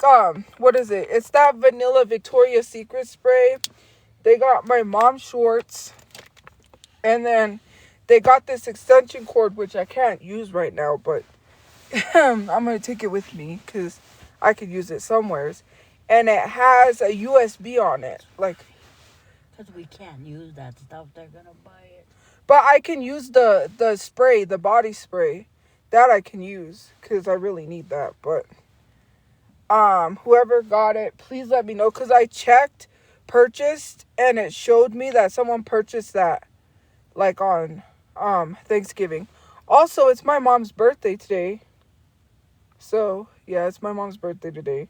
like, what is it? It's that vanilla Victoria's Secret spray. They got my mom's shorts. And then they got this extension cord, which I can't use right now, but I'm going to take it with me because I could use it somewheres. And it has a USB on it. Like, because we can't use that stuff. They're going to buy it. But I can use the spray, the body spray. That I can use because I really need that. But whoever got it, please let me know because I checked, purchased, and it showed me that someone purchased that like on Thanksgiving. Also, it's my mom's birthday today. So, yeah, it's my mom's birthday today.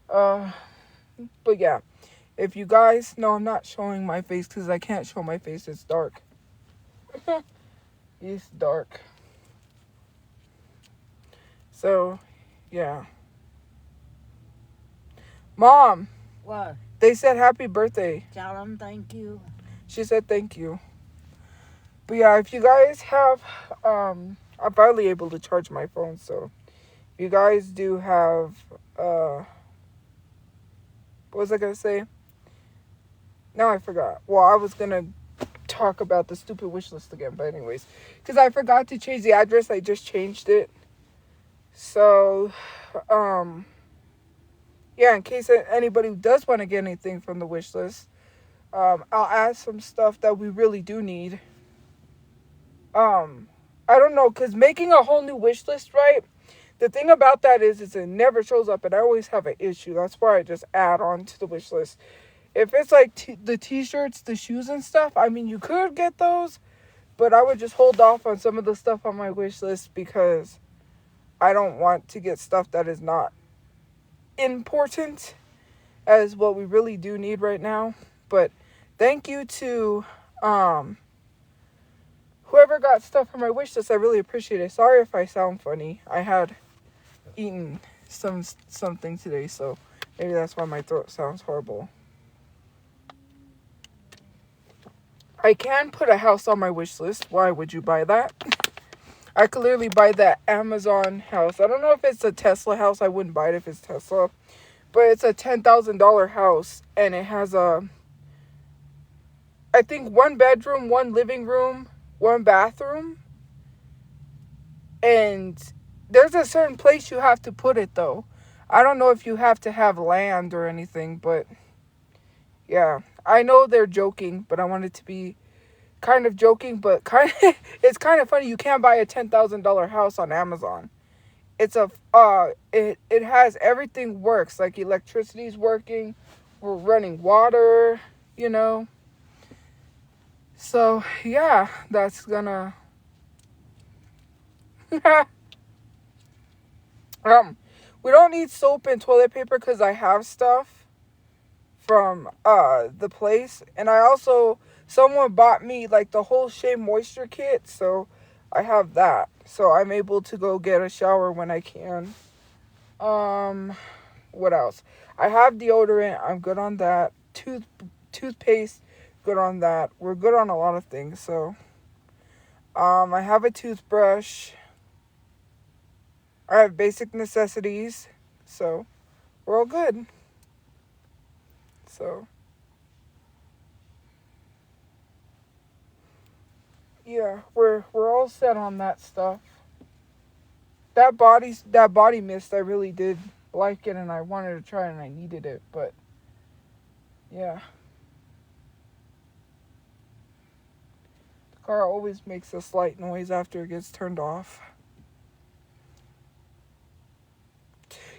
But yeah, if you guys know, I'm not showing my face because I can't show my face. It's dark. It's dark. So, yeah. Mom. What? They said happy birthday. Tell them thank you. She said thank you. But yeah, if you guys have, I'm finally able to charge my phone. So, if you guys do have, what was I going to say? Now I forgot. Well, I was going to talk about the stupid wish list again. But anyways, because I forgot to change the address. I just changed it. So, yeah, in case anybody does want to get anything from the wish list, I'll add some stuff that we really do need. I don't know, because making a whole new wish list, right? The thing about that is it never shows up, and I always have an issue. That's why I just add on to the wish list. If it's like the t-shirts, the shoes and stuff, I mean, you could get those, but I would just hold off on some of the stuff on my wish list because I don't want to get stuff that is not important as what we really do need right now. But thank you to whoever got stuff from my wish list. I really appreciate it. Sorry if I sound funny. I had eaten something today, so maybe that's why my throat sounds horrible. I can put a house on my wish list. Why would you buy that? I could literally buy that Amazon house. I don't know if it's a Tesla house. I wouldn't buy it if it's Tesla. But it's a $10,000 house. And it has I think 1 bedroom, 1 living room, 1 bathroom. And there's a certain place you have to put it, though. I don't know if you have to have land or anything. But yeah, I know they're joking. But I want it to be kind of joking, but it's kind of funny. You can't buy a $10,000 house on Amazon. It's it has everything works, like electricity's working, we're running water, you know. So yeah, that's gonna we don't need soap and toilet paper because I have stuff from the place, and I also someone bought me like the whole Shea Moisture kit, so I have that. So I'm able to go get a shower when I can. What else? I have deodorant. I'm good on that. Toothpaste, good on that. We're good on a lot of things. So, I have a toothbrush. I have basic necessities. So, we're all good. So, yeah, we're all set on that stuff. That body mist, I really did like it, and I wanted to try it, and I needed it, but yeah. The car always makes a slight noise after it gets turned off.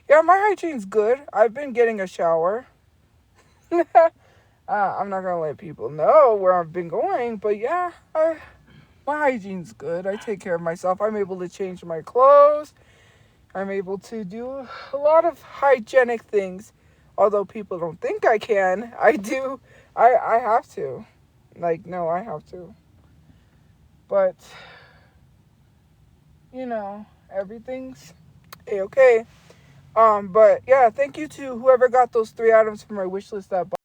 Yeah, my hygiene's good. I've been getting a shower. I'm not gonna let people know where I've been going, but yeah, my hygiene's good. I take care of myself. I'm able to change my clothes. I'm able to do a lot of hygienic things. Although people don't think I can, I do. I have to. Like, no, I have to. But, you know, everything's A-okay. But yeah, thank you to whoever got those 3 items from my wish list that bought.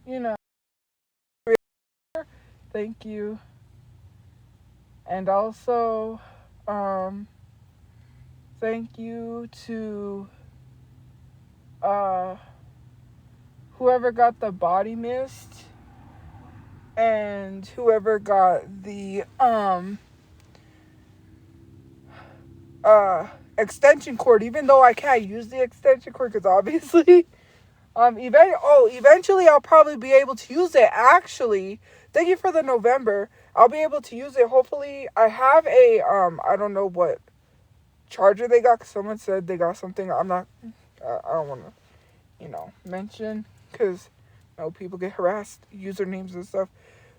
You know, thank you. And also, Thank you to uh, whoever got the body mist and whoever got the extension cord, even though I can't use the extension cord because obviously eventually I'll probably be able to use it. Actually, thank you for the November. I'll be able to use it. Hopefully, I have a I don't know what charger they got. 'Cause someone said they got something. I'm not. I don't want to, mention because people get harassed, usernames and stuff.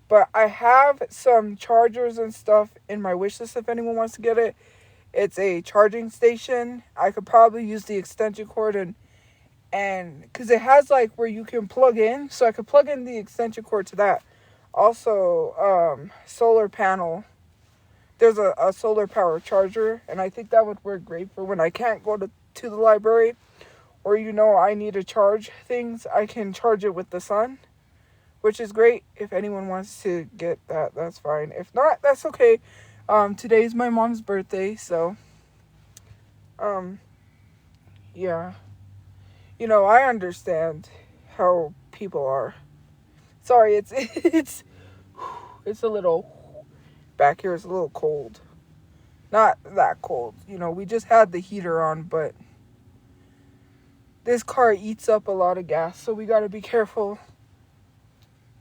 But I have some chargers and stuff in my wish list if anyone wants to get it. It's a charging station. I could probably use the extension cord and because it has like where you can plug in, so I could plug in the extension cord to that. Also, solar panel. There's a solar power charger, and I think that would work great for when I can't go to the library, or I need to charge things. I can charge it with the sun, which is great. If anyone wants to get that, that's fine. If not, that's okay. Today's my mom's birthday, so yeah. I understand how people are. Sorry, it's a little back here is a little cold. Not that cold. We just had the heater on, but this car eats up a lot of gas, so we got to be careful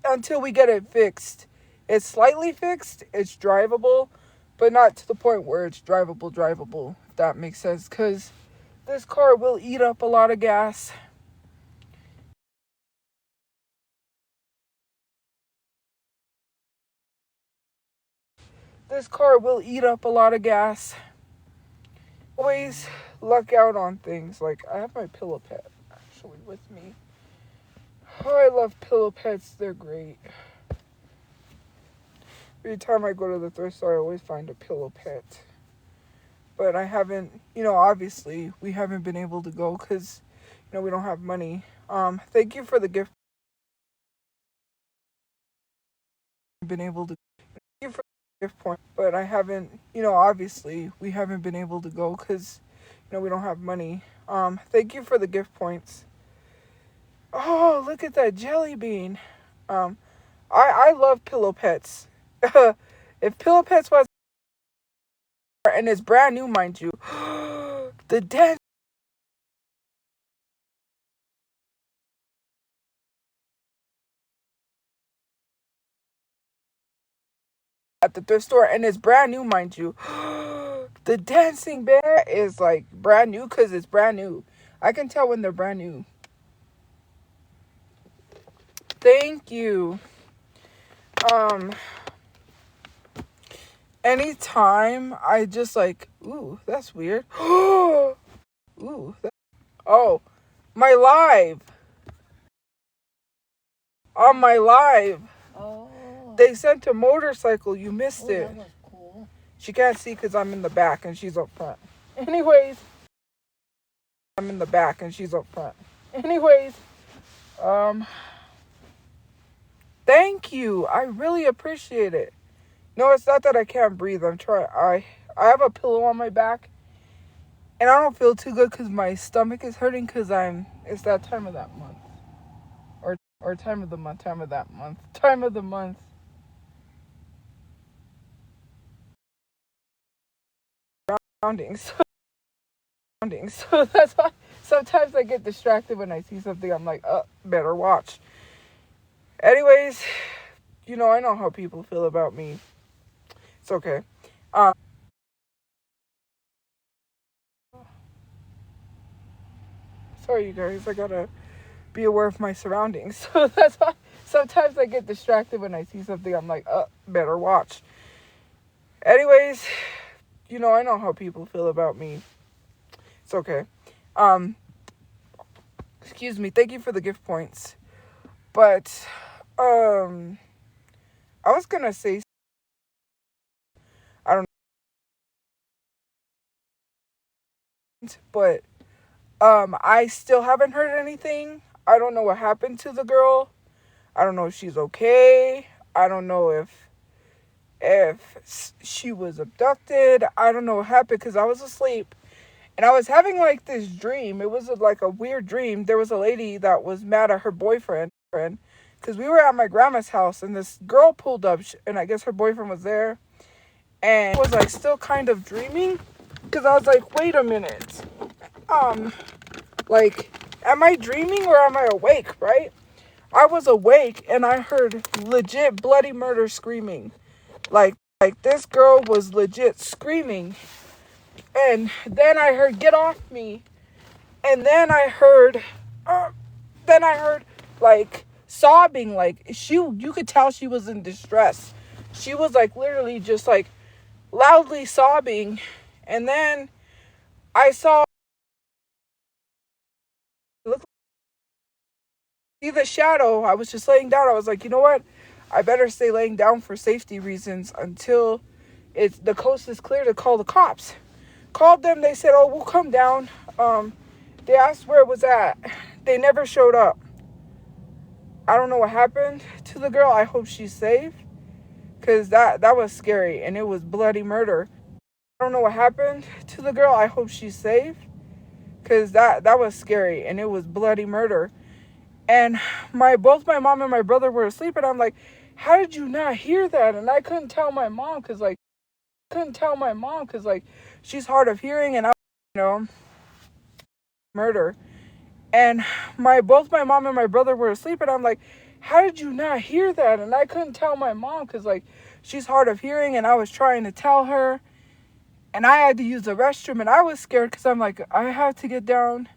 until we get it fixed. It's slightly fixed, it's drivable, but not to the point where it's drivable, if that makes sense, cuz this car will eat up a lot of gas. This car will eat up a lot of gas. Always luck out on things. Like, I have my pillow pet actually with me. Oh, I love pillow pets. They're great. Every time I go to the thrift store, I always find a pillow pet. But I haven't, obviously, we haven't been able to go because, we don't have money. Thank you for the gift. Been able to. Thank you for the gift point. But I haven't, obviously, we haven't been able to go because, we don't have money. Thank you for the gift points. Oh, look at that jelly bean. I love pillow pets. If pillow pets was, and it's brand new, mind you, the dance at the thrift store, and it's brand new, mind you. The dancing bear is like brand new because it's brand new. I can tell when they're brand new. Thank you. Anytime I just like, ooh, that's weird. Ooh, oh, my live. On my live. Oh. They sent a motorcycle. You missed it. That was cool. She can't see because I'm in the back and she's up front. Anyways, I'm in the back and she's up front. Anyways, thank you. I really appreciate it. No, it's not that I can't breathe. I'm trying. I have a pillow on my back, and I don't feel too good because my stomach is hurting because it's that time of that month, or time of the month, time of that month, time of the month. Surroundings. So that's why sometimes I get distracted when I see something. I'm like, better watch. Anyways, I know how people feel about me. It's okay. Sorry, you guys. I gotta be aware of my surroundings. So that's why sometimes I get distracted when I see something. I'm like, better watch. Anyways, I know how people feel about me. It's okay. Excuse me. Thank you for the gift points. But, I was gonna say, I don't know, but, I still haven't heard anything. I don't know what happened to the girl. I don't know if she's okay. I don't know if she was abducted. I don't know what happened because I was asleep And I was having like this dream. It was like a weird dream. There was a lady that was mad at her boyfriend because we were at my grandma's house and this girl pulled up and I guess her boyfriend was there. And I was like still kind of dreaming because I was like, wait a minute. Like, am I dreaming or am I awake, right? I was awake and I heard legit bloody murder screaming. Like this girl was legit screaming. And then I heard, get off me. And then I heard like sobbing, like you could tell she was in distress. She was like literally just like loudly sobbing. And then I saw, see the shadow. I was just laying down. I was like, you know what? I better stay laying down for safety reasons until the coast is clear to call the cops. Called them. They said, oh, we'll come down. They asked where it was at. They never showed up. I don't know what happened to the girl. I hope she's safe. Because that was scary. And it was bloody murder. I don't know what happened to the girl. I hope she's safe. Because that was scary. And it was bloody murder. And both my mom and my brother were asleep. And I'm like, how did you not hear that? And I couldn't tell my mom. Because she's hard of hearing. And murder. And both my mom and my brother were asleep. And I'm like, how did you not hear that? And I couldn't tell my mom because she's hard of hearing. And I was trying to tell her. And I had to use the restroom. And I was scared because I'm like, I have to get down,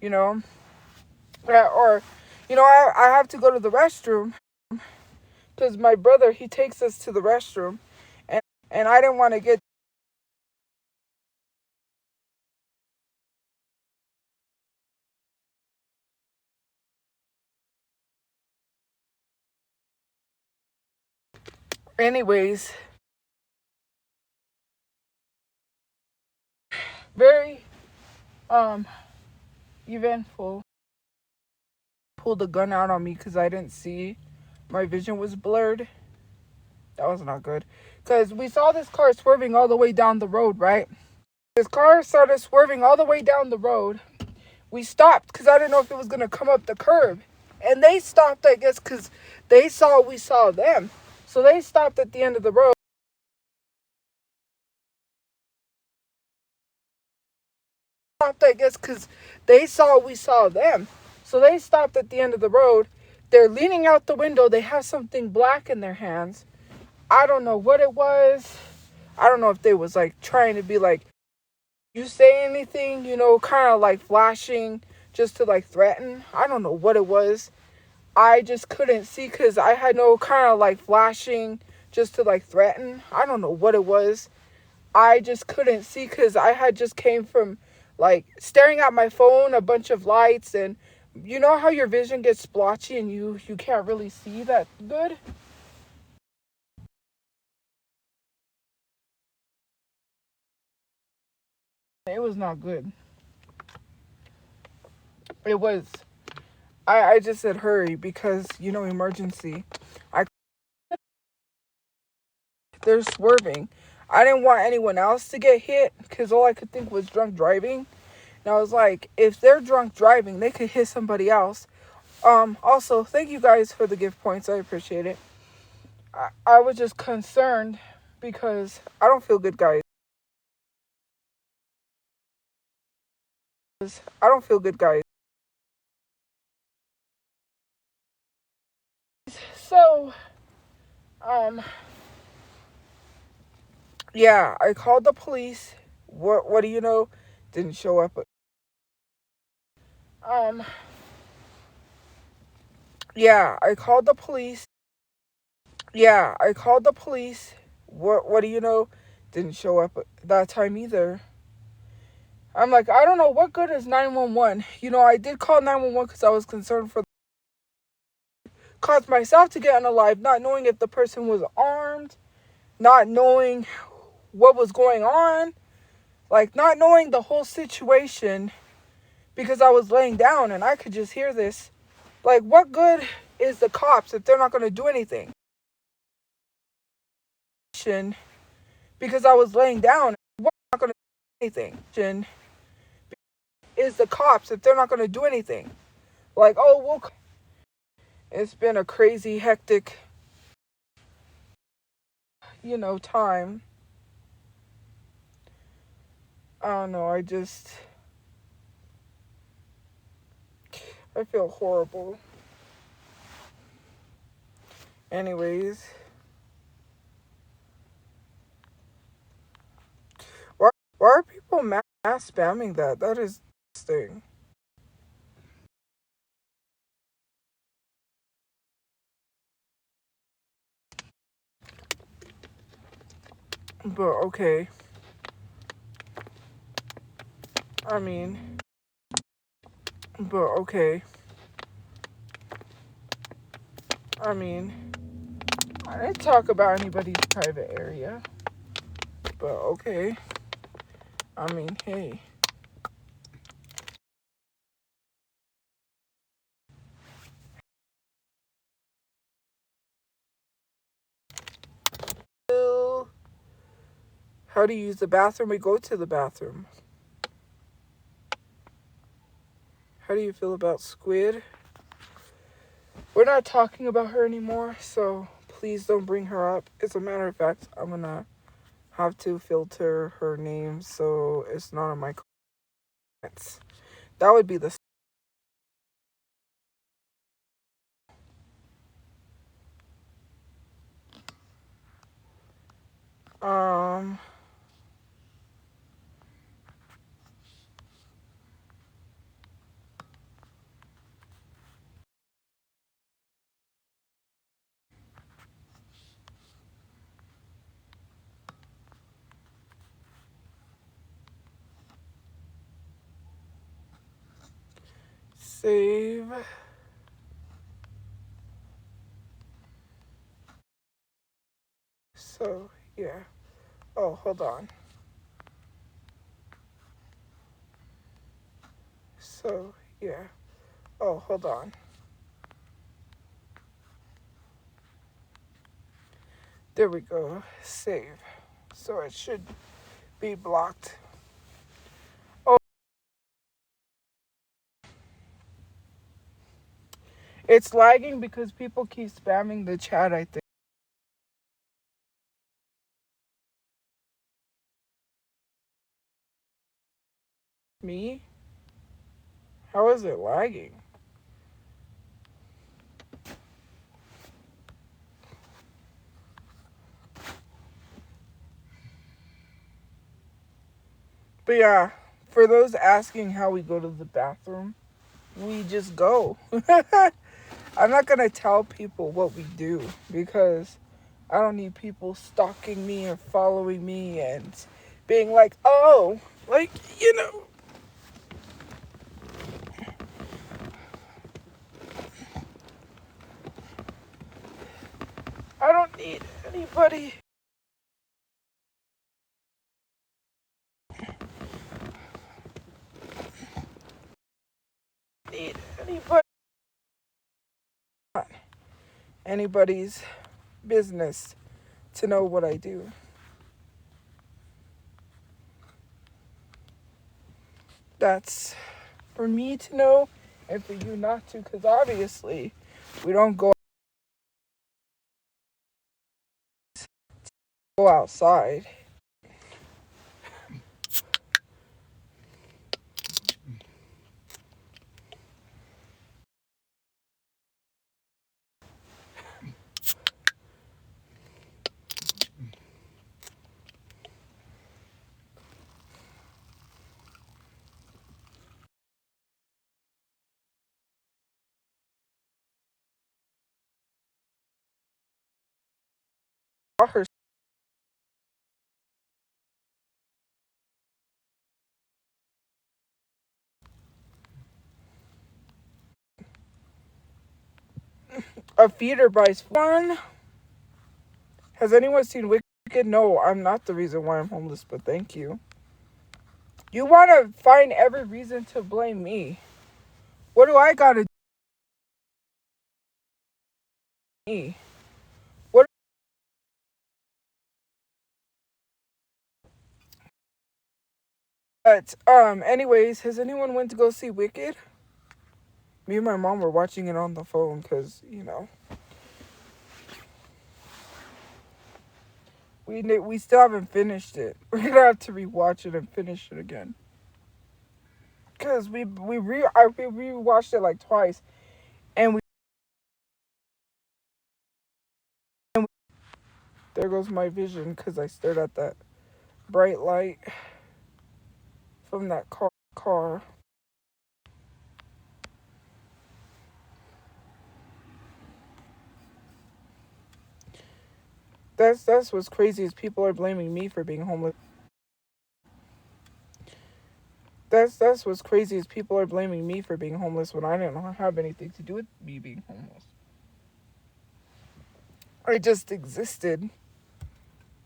or I have to go to the restroom because my brother, he takes us to the restroom. And I didn't want to get. Anyways, very eventful. Pulled the gun out on me because I didn't see. My vision was blurred. That was not good. Because we saw this car swerving all the way down the road, right? This car started swerving all the way down the road. We stopped because I didn't know if it was going to come up the curb. And they stopped, I guess, because they saw we saw them. So they stopped at the end of the road. Stopped, I guess, because they saw we saw them. So they stopped at the end of the road. They're leaning out the window. They have something black in their hands. I don't know what it was. I don't know if they was like trying to be like, you say anything, kind of like flashing just to like threaten. I don't know what it was. I just couldn't see because I had no kind of like flashing just to like threaten. I don't know what it was. I just couldn't see because I had just came from like staring at my phone, a bunch of lights, and you know how your vision gets splotchy and you can't really see that good? It was not good. It was. I just said hurry because, emergency. They're swerving. I didn't want anyone else to get hit because all I could think was drunk driving. And I was like, if they're drunk driving, they could hit somebody else. Also, thank you guys for the gift points. I appreciate it. I was just concerned because I don't feel good, guys. I don't feel good, guys. So, yeah, I called the police. What do you know? Didn't show up. Yeah, I called the police. Yeah, I called the police. What do you know? Didn't show up that time either. I'm like, I don't know what good is 911. I did call 911 because I was concerned for caused myself to get unalive, not knowing if the person was armed, not knowing what was going on, like not knowing the whole situation because I was laying down and I could just hear this. Like, what good is the cops if they're not going to do anything? Because I was laying down, what not going to do anything? is the cops if they're not going to do anything? Like, oh, it's been a crazy, hectic, time. I don't know. I feel horrible. Anyways, why are people mass spamming that? That is disgusting. But okay. I mean, but okay. I mean, I didn't talk about anybody's private area. But okay. I mean, hey. How do you use the bathroom? We go to the bathroom. How do you feel about Squid? We're not talking about her anymore, so please don't bring her up. As a matter of fact, I'm gonna have to filter her name so it's not on my comments. That would be the um save. So yeah. Oh, hold on. So yeah. Oh, hold on. There we go. Save. So it should be blocked. Oh, it's lagging because people keep spamming the chat, I think. Me? How is it lagging? But yeah, for those asking how we go to the bathroom, we just go. I'm not going to tell people what we do because I don't need people stalking me or following me and being like, oh, like, I don't need anybody. Need anybody. Anybody's business to know what I do. That's for me to know and for you not to, because obviously we don't go outside. A feeder buys one. Has anyone seen Wicked? No, I'm not the reason why I'm homeless, but thank you. You want to find every reason to blame me. What do I got to do? What But anyways, has anyone went to go see Wicked? Me and my mom were watching it on the phone because we still haven't finished it. We're gonna have to rewatch it and finish it again. Cause we rewatched it like twice, and there goes my vision because I stared at that bright light from that car. That's what's crazy is people are blaming me for being homeless. That's what's crazy is people are blaming me for being homeless when I didn't have anything to do with me being homeless. I just existed.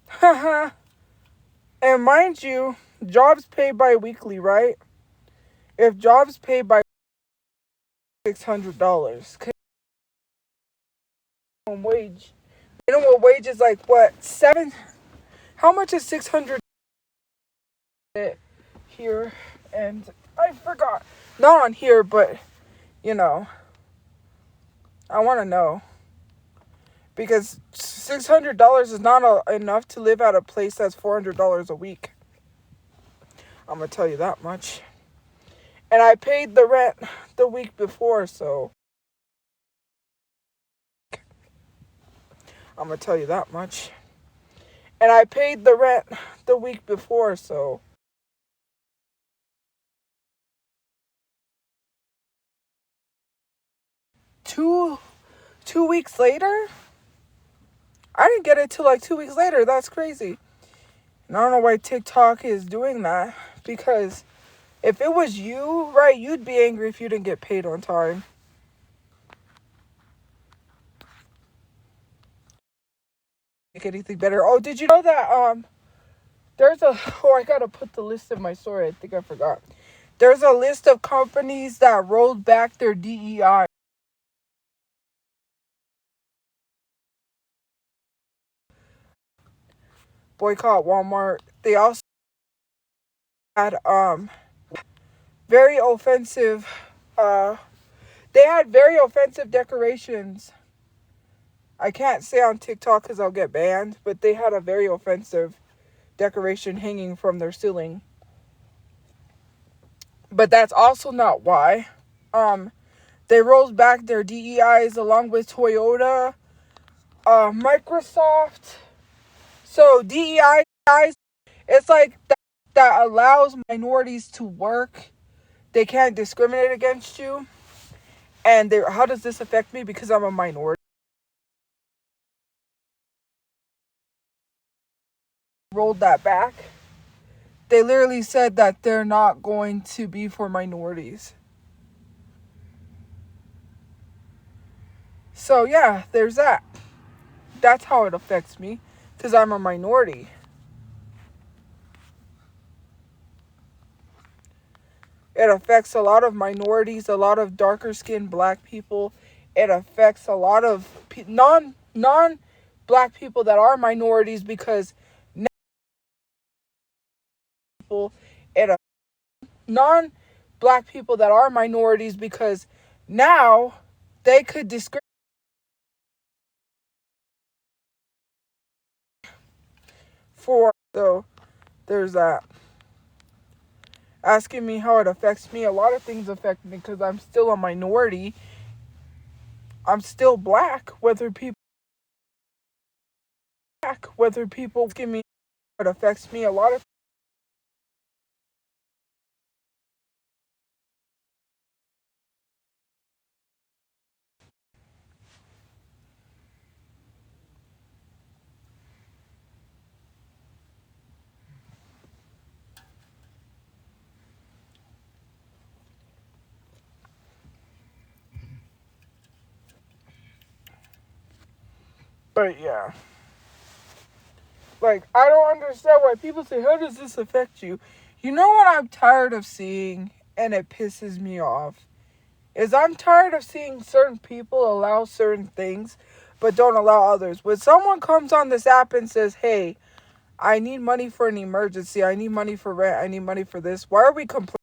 Haha. And mind you, jobs pay bi-weekly, right? If jobs pay by $600, minimum wage. Minimum wage is like what, 7? How much is 600 here? And I forgot. Not on here, but I want to know. Because $600 is not enough to live at a place that's $400 a week. I'm going to tell you that much. And I paid the rent the week before, so I'm going to tell you that much. And I paid the rent the week before, so 2 weeks later? I didn't get it till like 2 weeks later. That's crazy. And I don't know why TikTok is doing that. Because if it was you, right, you'd be angry if you didn't get paid on time. Make anything better. Oh, did you know that I gotta put the list in my story. I think I forgot. There's a list of companies that rolled back their DEI. Boycott Walmart. They also had very offensive they had very offensive decorations. I can't say on TikTok because I'll get banned, but they had a very offensive decoration hanging from their ceiling. But that's also not why. They rolled back their DEIs along with Toyota, Microsoft. So DEI, it's like that allows minorities to work. They can't discriminate against you. And how does this affect me? Because I'm a minority. Rolled that back. They literally said that they're not going to be for minorities. So yeah, there's that. That's how it affects me. Because I'm a minority. It affects a lot of minorities, a lot of darker skinned black people. It affects a lot of non black people that are minorities because it non black people that are minorities because now they could discriminate for. So there's that. Asking me how it affects me, a lot of things affect me because I'm still a minority. I'm still black, whether people give me, it affects me a lot of. But yeah, like I don't understand why people say, how does this affect you? You know what I'm tired of seeing, and it pisses me off, is I'm tired of seeing certain people allow certain things but don't allow others. When someone comes on this app and says, hey, I need money for an emergency. I need money for rent. I need money for this. Why are we complaining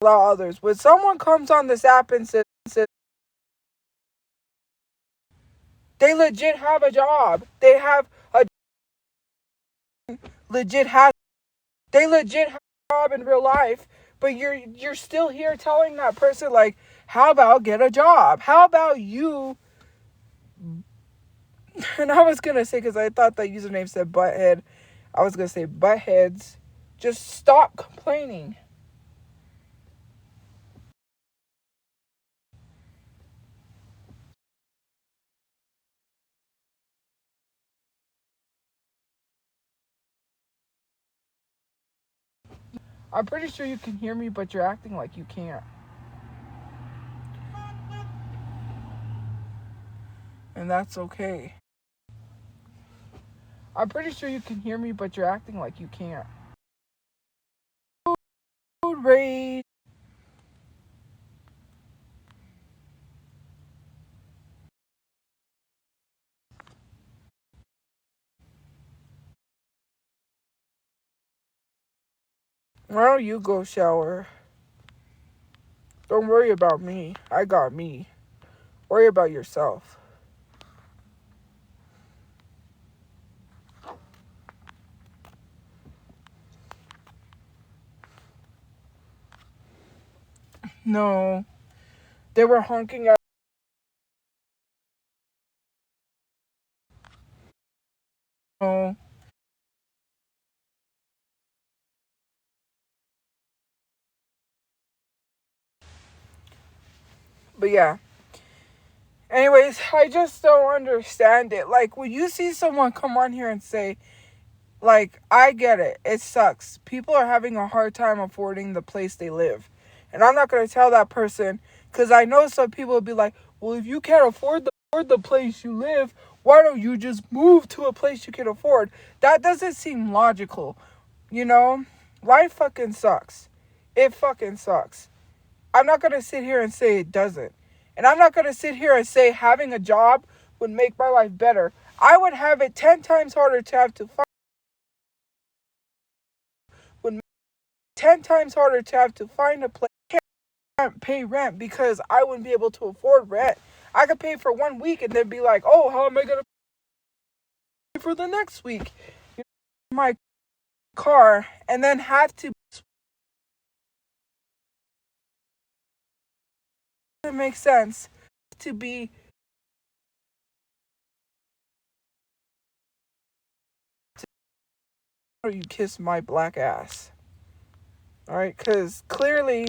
about others? When someone comes on this app and says they legit have a job, they have a legit has they legit have a job in real life, but you're still here telling that person like, how about get a job? How about you? And I was gonna say, because I thought that username said butthead, I was gonna say buttheads. Just stop complaining. I'm pretty sure you can hear me, but you're acting like you can't. And that's okay. I'm pretty sure you can hear me, but you're acting like you can't. Food rage. Why don't you go shower? Don't worry about me. I got me. Worry about yourself. No. They were honking at. No. But yeah. Anyways, I just don't understand it. Like, when you see someone come on here and say, like, I get it. It sucks. People are having a hard time affording the place they live. And I'm not going to tell that person, because I know some people will be like, well, if you can't afford the place you live, why don't you just move to a place you can afford? That doesn't seem logical. You know? Life fucking sucks. It fucking sucks. I'm not going to sit here and say it doesn't. And I'm not going to sit here and say having a job would make my life better. I would have it 10 times harder to have to find would 10 times harder to have to find a place. I can't pay rent because I wouldn't be able to afford rent. I could pay for 1 week and then be like, oh, how am I going to pay for the next week? My car, and then have to. It makes sense to be. Or you kiss my black ass. Alright, because clearly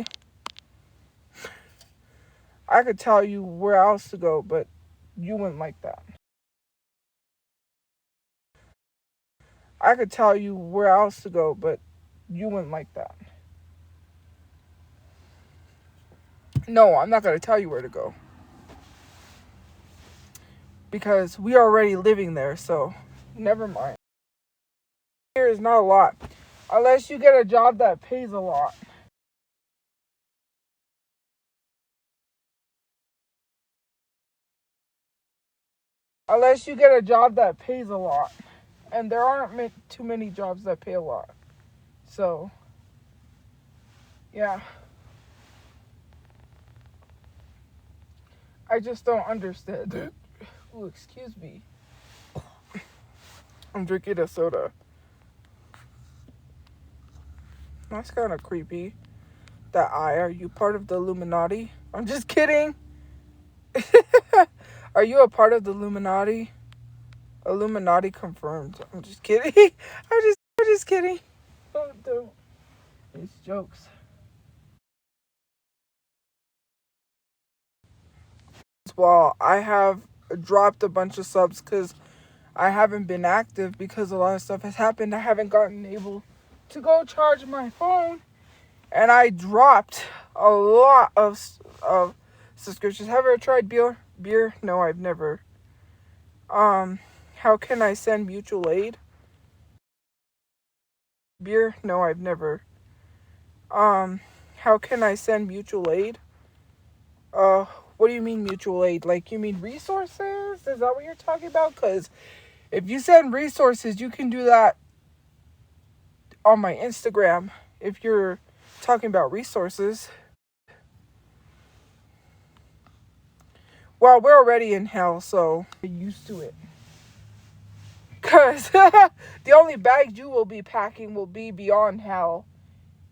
I could tell you where else to go, but you wouldn't like that. I could tell you where else to go, but you wouldn't like that. No, I'm not going to tell you where to go. Because we are already living there, so never mind. Here is not a lot. Unless you get a job that pays a lot. Unless you get a job that pays a lot. And there aren't too many jobs that pay a lot. So, yeah. I just don't understand it. Ooh, excuse me. I'm drinking a soda. That's kind of creepy. That are you part of the Illuminati? I'm just kidding. Are you a part of the Illuminati? Illuminati confirmed. I'm just kidding. I'm just kidding. Don't. It's jokes. Well, I have dropped a bunch of subs because I haven't been active because a lot of stuff has happened. I haven't gotten able to go charge my phone. And I dropped a lot of subscriptions. Have you ever tried beer? No, I've never. How can I send mutual aid? Beer? No, I've never. How can I send mutual aid? What do you mean mutual aid? Like, you mean resources? Is that what you're talking about? Because if you send resources, you can do that on my Instagram if you're talking about resources. Well, we're already in hell, so get used to it. Because the only bags you will be packing will be beyond hell.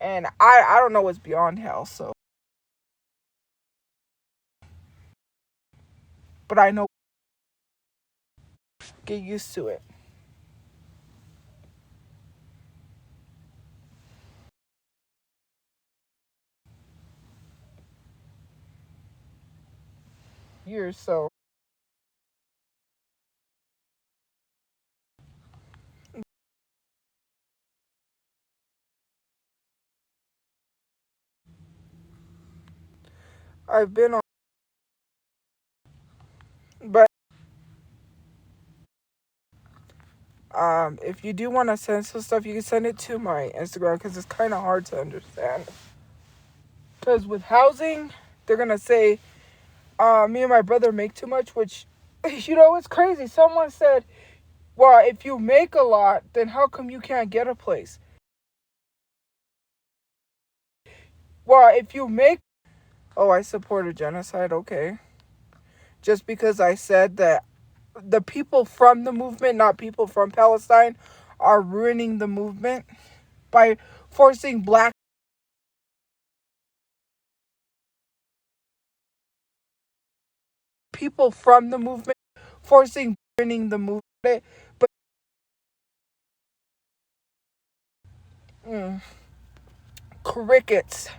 And I don't know what's beyond hell, so. But I know. Get used to it. Years, so. I've been on. But if you do want to send some stuff, you can send it to my Instagram because it's kind of hard to understand. Because with housing, they're going to say, me and my brother make too much, which, it's crazy. Someone said, well, if you make a lot, then how come you can't get a place? Well, if you make... Oh, I support a genocide, okay. Just because I said that the people from the movement, not people from Palestine, are ruining the movement by forcing black people from the movement, ruining the movement. But crickets.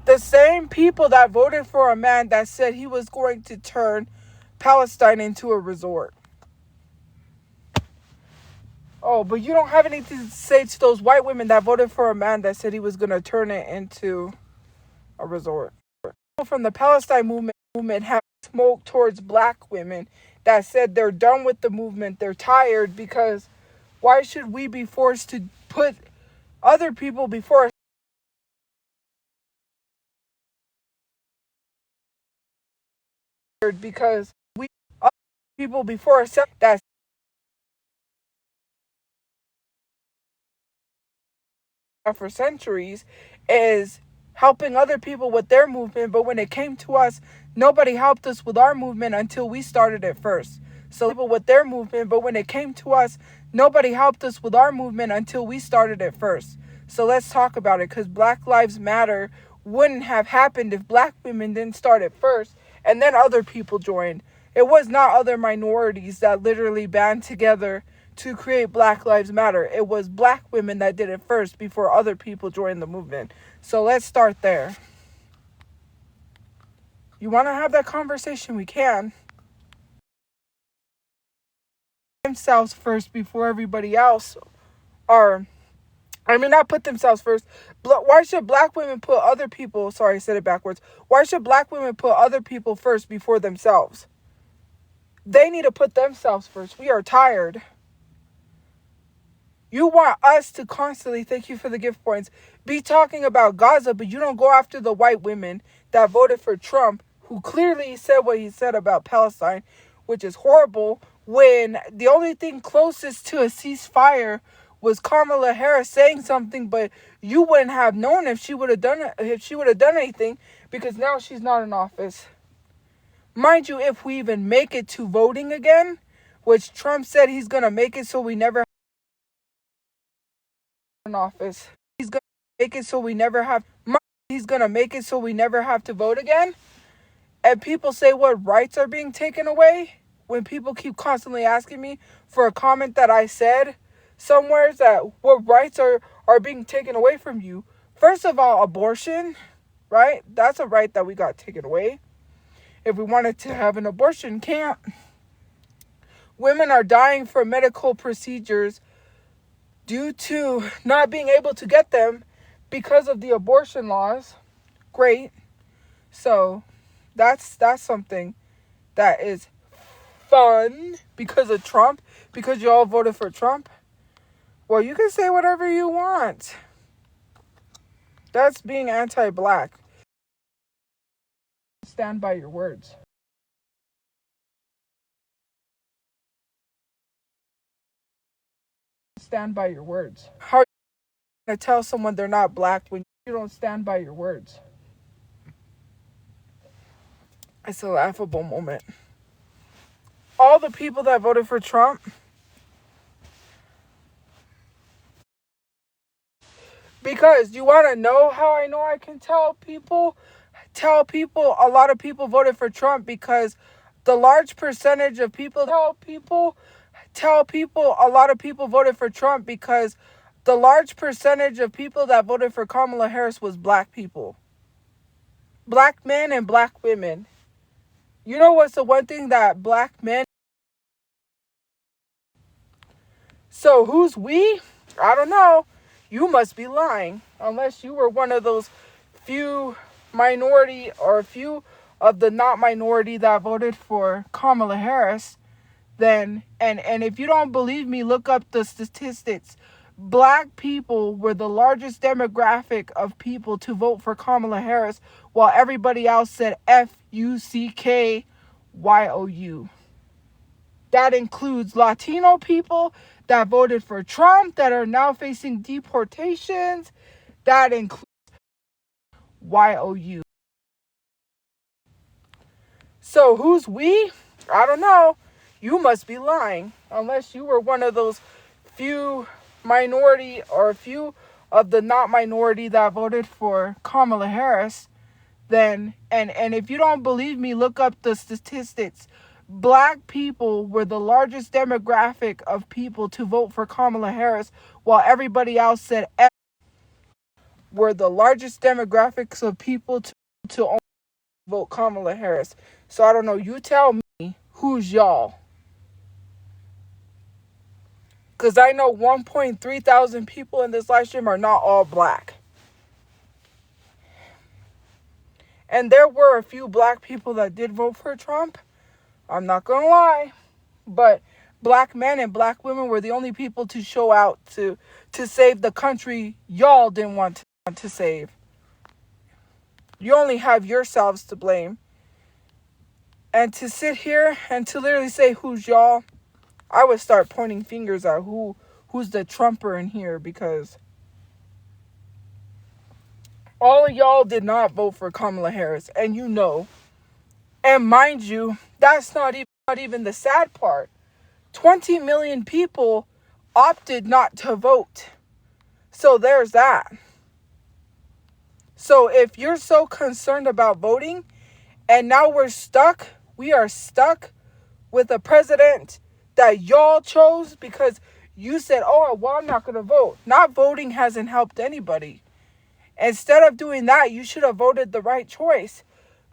The same people that voted for a man that said he was going to turn Palestine into a resort. Oh, but you don't have anything to say to those white women that voted for a man that said he was going to turn it into a resort. People from the Palestine movement have smoke towards black women that said they're done with the movement. They're tired because why should we be forced to put other people before us? Because we other people before us that for centuries is helping other people with their movement, but when it came to us, nobody helped us with our movement until we started it first. So people with their movement, but when it came to us, nobody helped us with our movement until we started it first. So let's talk about it, because Black Lives Matter wouldn't have happened if black women didn't start it first and then other people joined. It was not other minorities that literally band together to create Black Lives Matter. It was black women that did it first before other people joined the movement. So let's start there. You want to have that conversation? We can. Themselves first before everybody else. Not put themselves first. Why should black women put other people... Sorry, I said it backwards. Why should black women put other people first before themselves? They need to put themselves first. We are tired. You want us to constantly, thank you for the gift points, be talking about Gaza, but you don't go after the white women that voted for Trump, who clearly said what he said about Palestine, which is horrible, when the only thing closest to a ceasefire was Kamala Harris saying something, but you wouldn't have known if she would have done anything, because now she's not in office. Mind you, if we even make it to voting again, which Trump said he's going to make it so we never in office. He's going to make it so we never have to vote again. And people say what rights are being taken away. When people keep constantly asking me for a comment that I said somewhere, that what rights are being taken away from you. First of all, abortion, right? That's a right that we got taken away. If we wanted to have an abortion, can't. Women are dying for medical procedures due to not being able to get them because of the abortion laws. Great. So that's something that is fun because of Trump, because you all voted for Trump. Well, you can say whatever you want. That's being anti-black. stand by your words. Stand by your words. How are you going to tell someone they're not black when you don't stand by your words? It's a laughable moment. All the people that voted for Trump, because you want to know how I know I can tell people? Tell people a lot of people voted for Trump because the large percentage of people tell people a lot of people voted for Trump because the large percentage of people that voted for Kamala Harris was black people. Black men and black women. You know what's the one thing that black men... So who's we? I don't know. You must be lying. Unless you were one of those few minority or a few of the not minority that voted for Kamala Harris. Then, and if you don't believe me, look up the statistics. Black people were the largest demographic of people to vote for Kamala Harris, while everybody else said FUCKYOU. That includes Latino people that voted for Trump that are now facing deportations. That includes YOU. So who's we? I don't know. You must be lying. Unless you were one of those few minority or a few of the not minority that voted for Kamala Harris. Then, and if you don't believe me, look up the statistics. Black people were the largest demographic of people to vote for Kamala Harris, while everybody else said were the largest demographics of people to only vote Kamala Harris. So I don't know. You tell me who's y'all. Because I know 1.3 thousand people in this live stream are not all black. And there were a few black people that did vote for Trump. I'm not going to lie. But black men and black women were the only people to show out to save the country y'all didn't want to save. You only have yourselves to blame. And to sit here and to literally say who's y'all, I would start pointing fingers at who's the Trumper in here, because all of y'all did not vote for Kamala Harris, and you know. And mind you, that's not even the sad part. 20 million people opted not to vote. So there's that. So if you're so concerned about voting, and now we are stuck with a president that y'all chose because you said, oh, well, I'm not going to vote. Not voting hasn't helped anybody. Instead of doing that, you should have voted the right choice.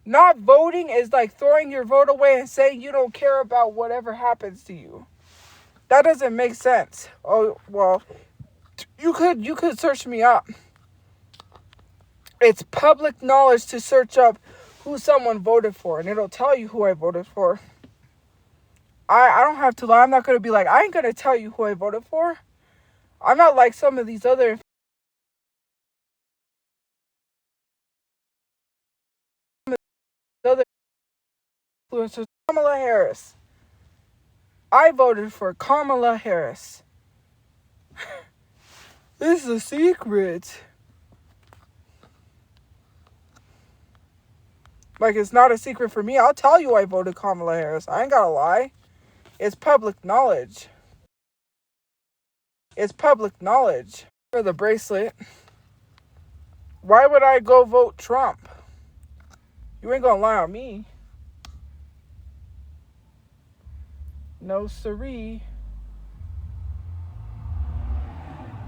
Not voting is like throwing your vote away and saying you don't care about whatever happens to you. That doesn't make sense. Oh, well, you could search me up. It's public knowledge to search up who someone voted for, and it'll tell you who I voted for. I don't have to lie. I'm not going to be like, I ain't going to tell you who I voted for. I'm not like some of these other influencers. Kamala Harris. I voted for Kamala Harris. This is a secret. Like, it's not a secret for me. I'll tell you I voted Kamala Harris. I ain't got to lie. It's public knowledge. It's public knowledge. For the bracelet. Why would I go vote Trump? You ain't gonna lie on me. No siree.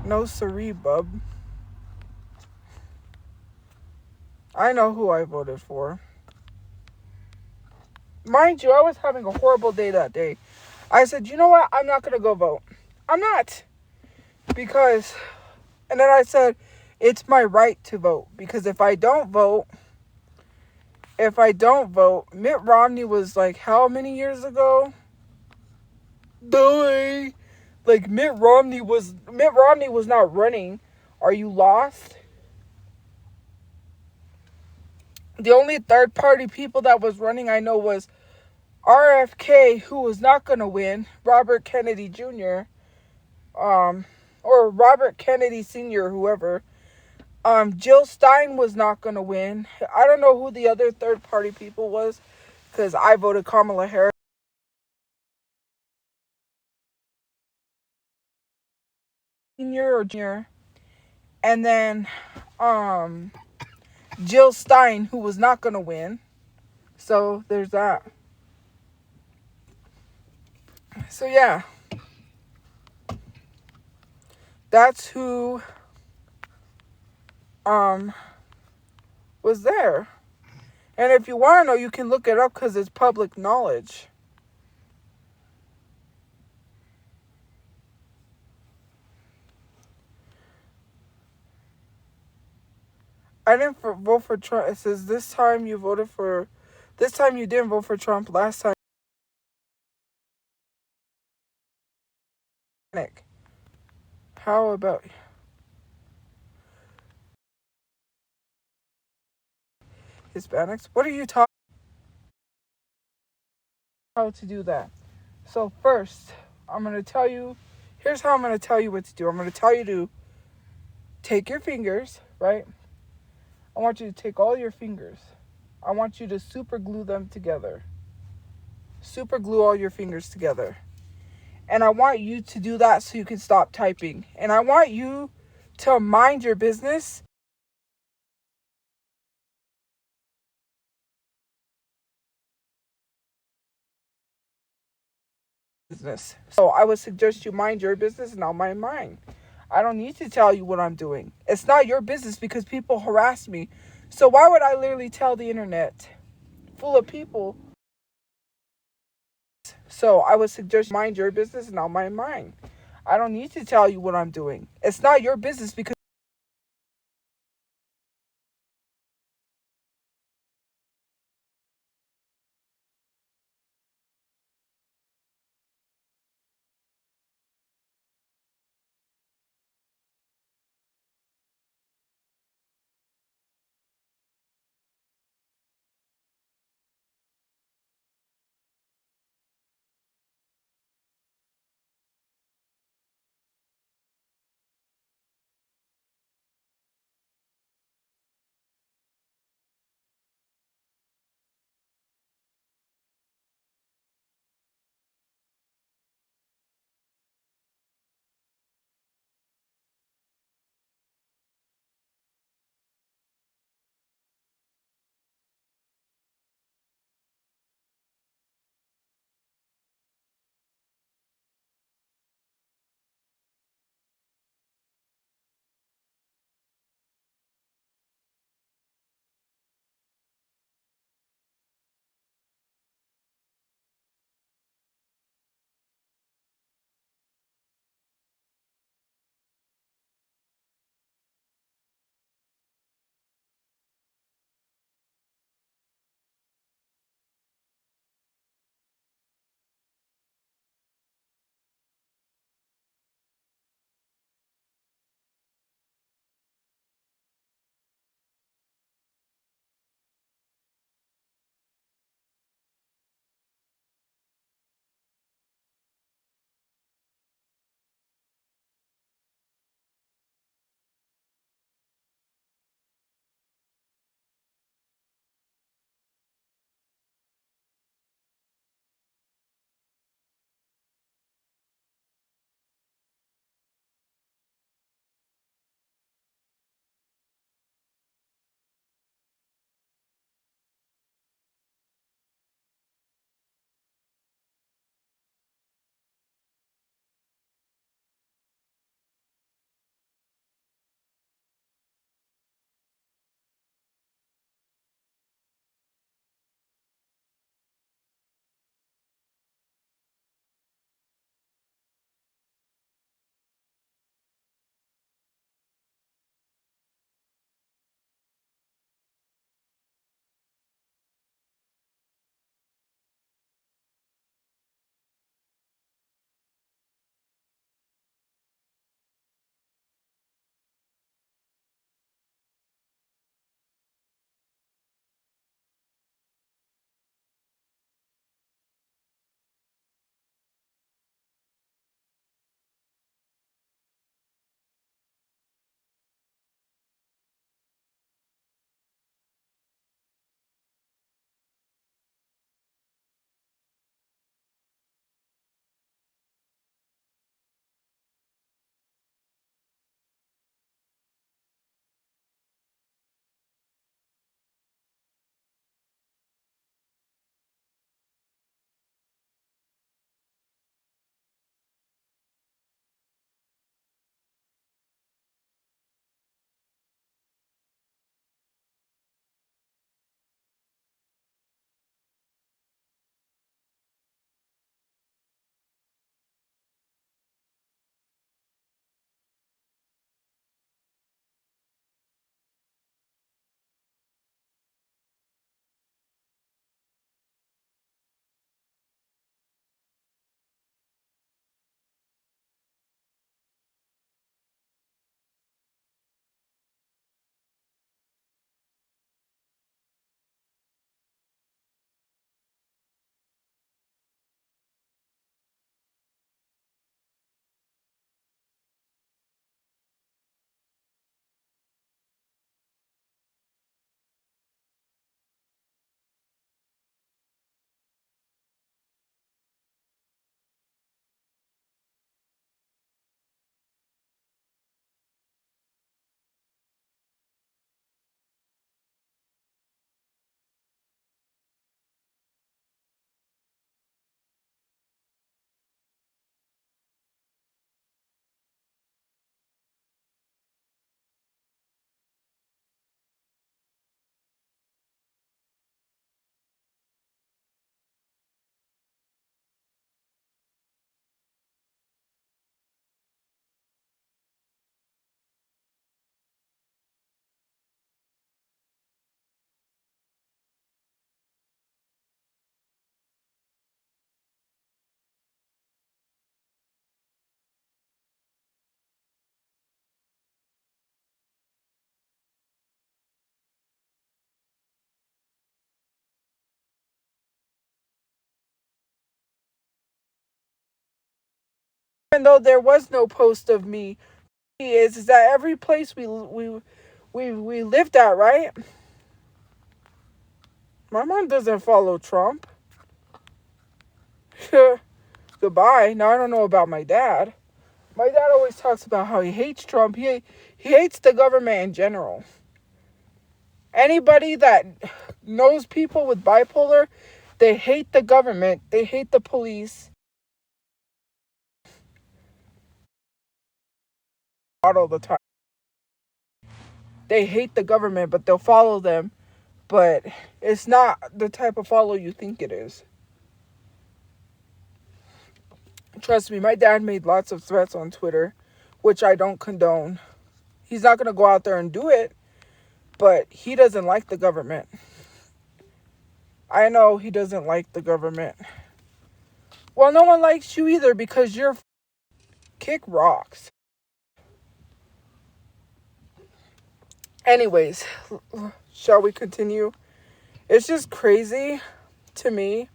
No siree, bub. I know who I voted for. Mind you, I was having a horrible day that day. I said, you know what? I'm not gonna go vote. I'm not. Because, and then I said, it's my right to vote. Because if I don't vote, Mitt Romney was like, how many years ago? Like, Mitt Romney was not running. Are you lost? The only third party people that was running I know was RFK, who was not going to win, Robert Kennedy Jr., or Robert Kennedy Sr., whoever. Jill Stein was not going to win. I don't know who the other third party people was because I voted Kamala Harris. Senior or junior. And then Jill Stein, who was not going to win. So there's that. So yeah, that's who um was there. And if you want to know, you can look it up because it's public knowledge. I didn't vote for Trump. It says this time you voted for. This time you didn't vote for Trump. Last time. How about Hispanics? What are you talking? How to do that? So first, I'm gonna tell you. Here's how I'm gonna tell you what to do. I'm gonna tell you to take your fingers, right? I want you to take all your fingers. I want you to super glue them together. Super glue all your fingers together. And I want you to do that so you can stop typing. And I want you to mind your business. So I would suggest you mind your business and I'll mind mine. I don't need to tell you what I'm doing. It's not your business because people harass me. So why would I literally tell the internet full of people? So I would suggest you mind your business and I'll mind mine. I don't need to tell you what I'm doing. It's not your business because even though there was no post of me, is that every place we lived at, right? My mom doesn't follow Trump. Goodbye. Now I don't know about my dad. My dad always talks about how he hates Trump. He hates the government in general. Anybody that knows people with bipolar, they hate the government. They hate the police. All the time. They hate the government, but they'll follow them. But it's not the type of follow you think it is. Trust me, my dad made lots of threats on Twitter, which I don't condone. He's not going to go out there and do it, but he doesn't like the government. I know he doesn't like the government. Well, no one likes you either because you're kick rocks. Anyways, shall we continue? It's just crazy to me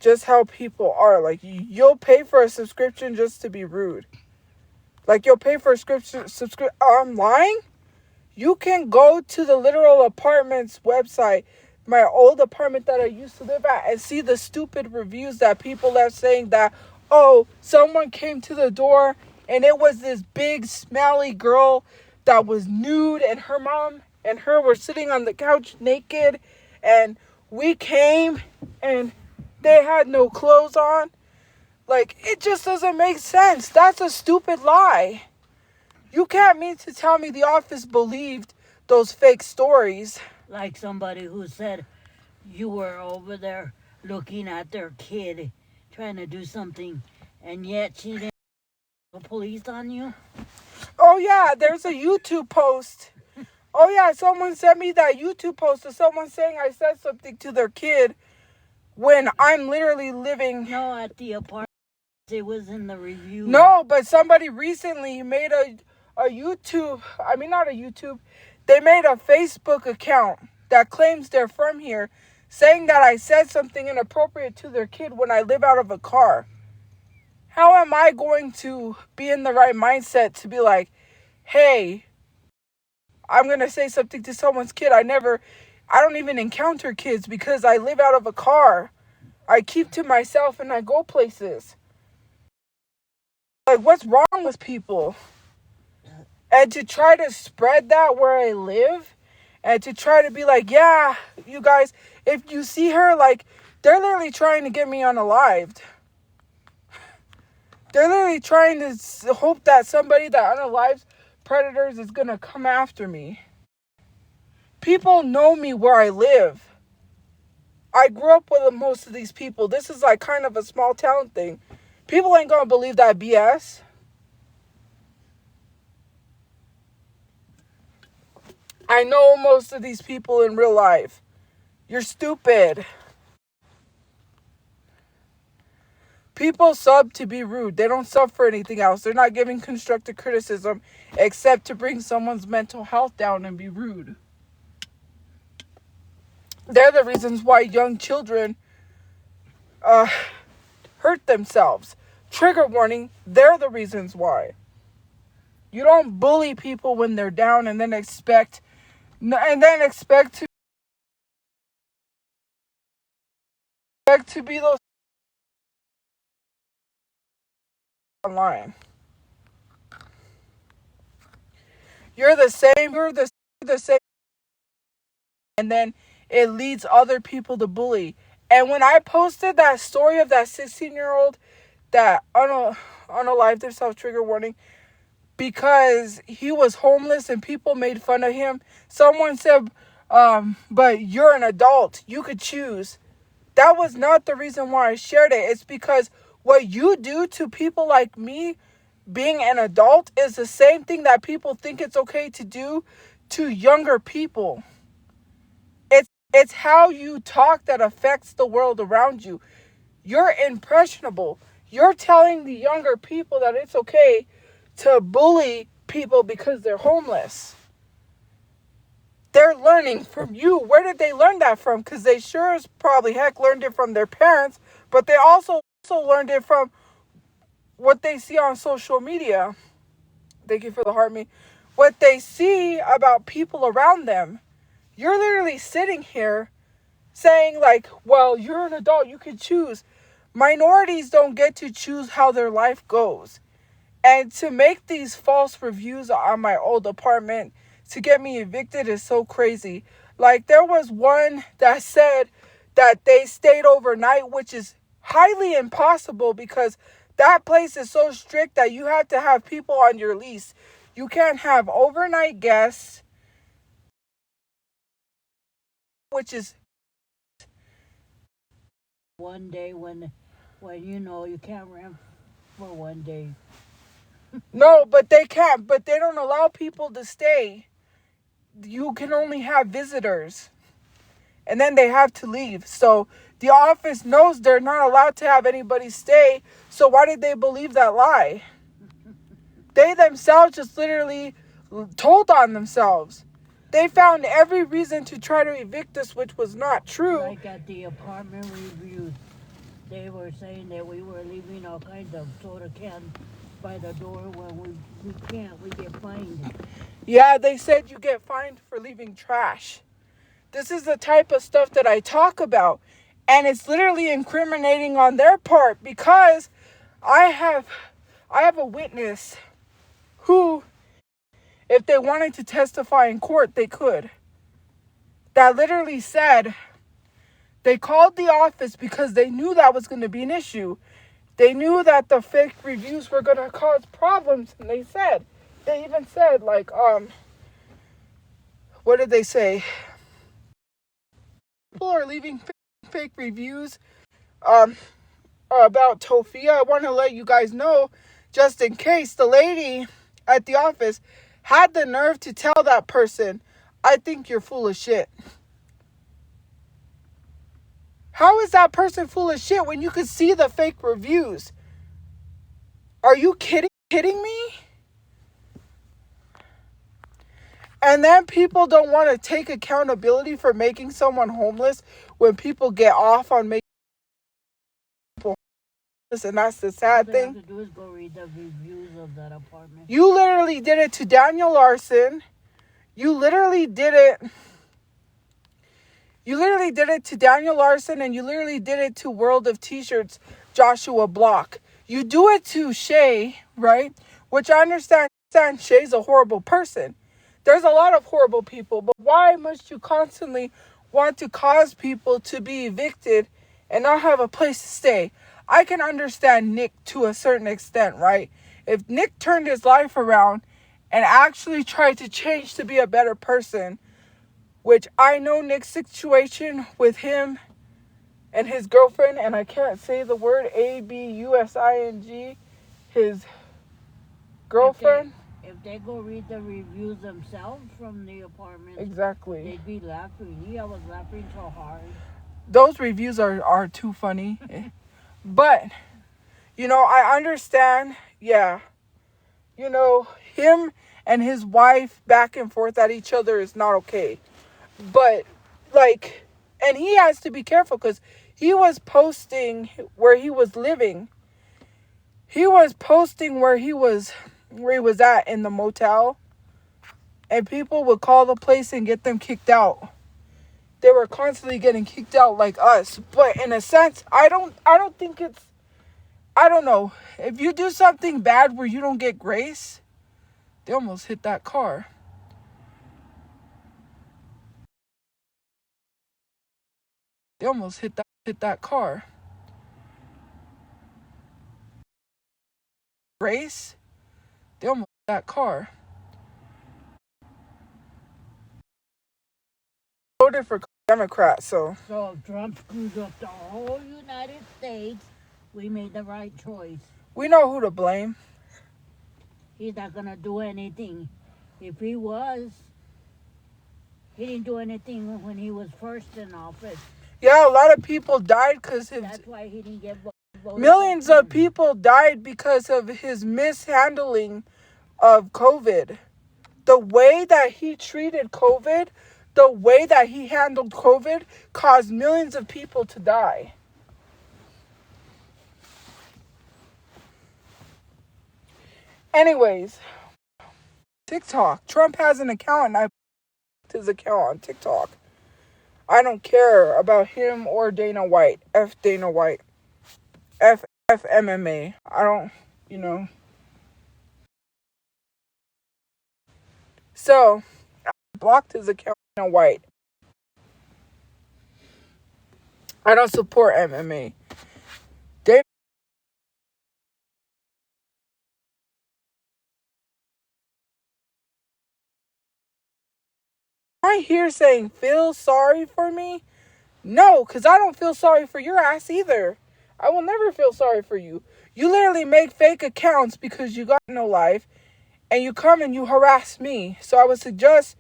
just how people are. Like, you'll pay for a subscription just to be rude. Like, you'll pay for a subscription. I'm lying? You can go to the literal apartments website, my old apartment that I used to live at, and see the stupid reviews that people left saying that, oh, someone came to the door and it was this big, smelly girl that was nude, and her mom and her were sitting on the couch naked, and we came and they had no clothes on. Like, it just doesn't make sense. That's a stupid lie. You can't mean to tell me the office believed those fake stories. Like somebody who said you were over there looking at their kid trying to do something, and yet she didn't call the police on you. Oh, yeah, there's a YouTube post. Oh, yeah, someone sent me that YouTube post of someone saying I said something to their kid when I'm literally living... No, at the apartment. It was in the review. No, but somebody recently made a YouTube... I mean, not a YouTube. They made a Facebook account that claims they're from here, saying that I said something inappropriate to their kid when I live out of a car. How am I going to be in the right mindset to be like, hey, I'm going to say something to someone's kid? I don't even encounter kids because I live out of a car. I keep to myself and I go places. Like, what's wrong with people? And to try to spread that where I live, and to try to be like, yeah, you guys, if you see her, like, they're literally trying to get me unalived. They're literally trying to hope that somebody that unalives predators is going to come after me. People know me where I live. I grew up with most of these people. This is like kind of a small town thing. People ain't going to believe that BS. I know most of these people in real life. You're stupid. People sub to be rude. They don't sub for anything else. They're not giving constructive criticism except to bring someone's mental health down and be rude. They're the reasons why young children hurt themselves. Trigger warning, they're the reasons why. You don't bully people when they're down and then expect to be those online. You're the same, and then it leads other people to bully. And when I posted that story of that 16-year-old that unalived himself, trigger warning, because he was homeless and people made fun of him, someone said, but you're an adult, you could choose. That was not the reason why I shared it. It's because what you do to people like me, being an adult, is the same thing that people think it's okay to do to younger people. It's how you talk that affects the world around you. You're impressionable. You're telling the younger people that it's okay to bully people because they're homeless. They're learning from you. Where did they learn that from? Because they sure as probably heck learned it from their parents, but they also learned it from what they see on social media. Thank you for the heart me. What they see about people around them. You're literally sitting here saying like, well, you're an adult, you can choose. Minorities don't get to choose how their life goes. And to make these false reviews on my old apartment to get me evicted is so crazy. Like, there was one that said that they stayed overnight, which is highly impossible because that place is so strict that you have to have people on your lease. You can't have overnight guests, which is one day when you know you can't rent for one day. no, but they can't. But they don't allow people to stay. You can only have visitors. And then they have to leave. So the office knows they're not allowed to have anybody stay. So why did they believe that lie? They themselves just literally told on themselves. They found every reason to try to evict us, which was not true. Like at the apartment reviews, they were saying that we were leaving all kinds of soda cans by the door when we can't, we get fined. Yeah, they said you get fined for leaving trash. This is the type of stuff that I talk about. And it's literally incriminating on their part because I have a witness who, if they wanted to testify in court, they could. That literally said they called the office because they knew that was going to be an issue. They knew that the fake reviews were going to cause problems. And they even said, like, what did they say? People are leaving fake reviews about Tophia. I want to let you guys know, just in case, the lady at the office had the nerve to tell that person, I think you're full of shit. How is that person full of shit when you could see the fake reviews? Are you kidding me? And then people don't want to take accountability for making someone homeless when people get off on making people homeless, and that's the sad thing. All you have to do is go read the reviews of that apartment. You literally did it to Daniel Larson. You literally did it to Daniel Larson, and you literally did it to World of T-Shirts, Joshua Block. You do it to Shay, right? Which I understand Shay's a horrible person. There's a lot of horrible people, but why must you constantly want to cause people to be evicted and not have a place to stay? I can understand Nick to a certain extent, right? If Nick turned his life around and actually tried to change to be a better person, which I know Nick's situation with him and his girlfriend, and I can't say the word ABUSING, his girlfriend. If they go read the reviews themselves from the apartment, Exactly. they'd be laughing. Yeah, I was laughing so hard. Those reviews are too funny. But, I understand, yeah. Him and his wife back and forth at each other is not okay. But, and he has to be careful because he was posting where he was living. He was posting where he was at in the motel. And people would call the place and get them kicked out. They were constantly getting kicked out like us. But in a sense, I don't think it's, I don't know. If you do something bad where you don't get grace, they almost hit that car. They almost hit that car. Grace? They almost hit that car. Voted for Democrats, so. So if Trump screws up the whole United States, we made the right choice. We know who to blame. He's not going to do anything. If he was, he didn't do anything when he was first in office. Yeah, a lot of people died because that's why he didn't get voted. Millions of people died because of his mishandling of COVID. The way that he treated COVID, the way that he handled COVID caused millions of people to die. Anyways, TikTok. Trump has an account and I put his account on TikTok. I don't care about him or Dana White. F Dana White. F MMA. I don't, you know. So, I blocked his account, Dana White. I don't support MMA. Dana right here saying, feel sorry for me? No, because I don't feel sorry for your ass either. I will never feel sorry for you. You literally make fake accounts because you got no life, and you come and you harass me. So I would suggest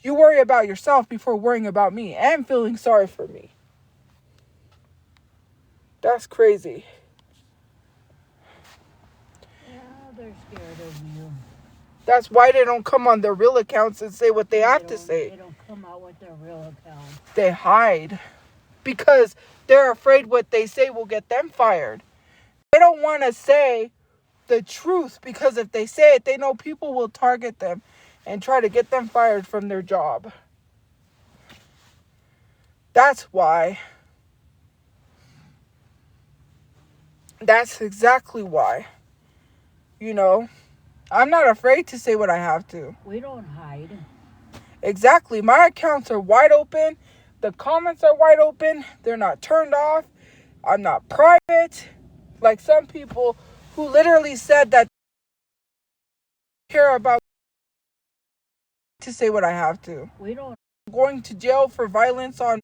you worry about yourself before worrying about me and feeling sorry for me. That's crazy. Yeah, they're scared of you. That's why they don't come on their real accounts and say what they have to say. They don't come out with their real account. They hide because they're afraid what they say will get them fired. They don't want to say the truth because if they say it, they know people will target them and try to get them fired from their job. That's why. That's exactly why. You know, I'm not afraid to say what I have to. We don't hide. Exactly. My accounts are wide open. The comments are wide open. They're not turned off. I'm not private. Like some people who literally said that they care about to say what I have to. We don't. Going to jail for violence on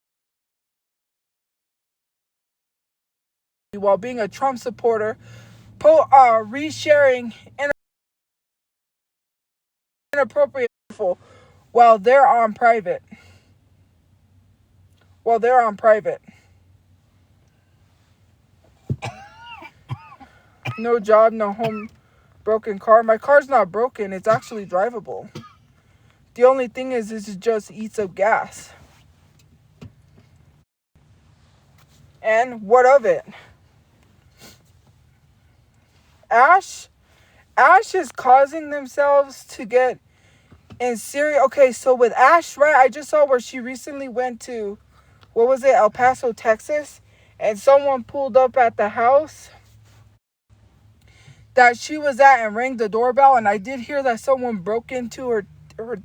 while being a Trump supporter, resharing inappropriate info while they're on private. No job, no home, broken car. My car's not broken. It's actually drivable. The only thing is it just eats up gas. And what of it? Ash is causing themselves to get in serious. Okay, so with Ash, right? I just saw where she recently went to, what was it, El Paso, Texas, and someone pulled up at the house that she was at and rang the doorbell, and I did hear that someone broke into her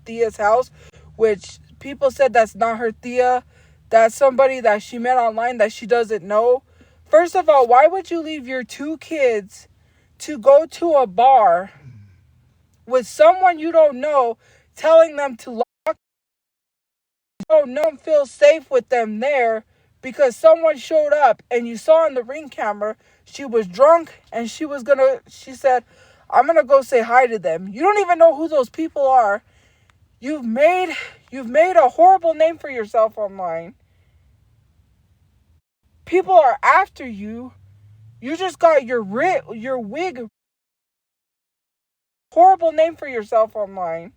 tia's house, which people said that's not her tia. That's somebody that she met online that she doesn't know. First of all, why would you leave your 2 kids to go to a bar with someone you don't know, telling them to lock? You don't know and feel safe with them there because someone showed up and you saw on the ring camera she was drunk and she said, I'm gonna go say hi to them. You don't even know who those people are. You've made a horrible name for yourself online. People are after you. You just got your wig. Horrible name for yourself online.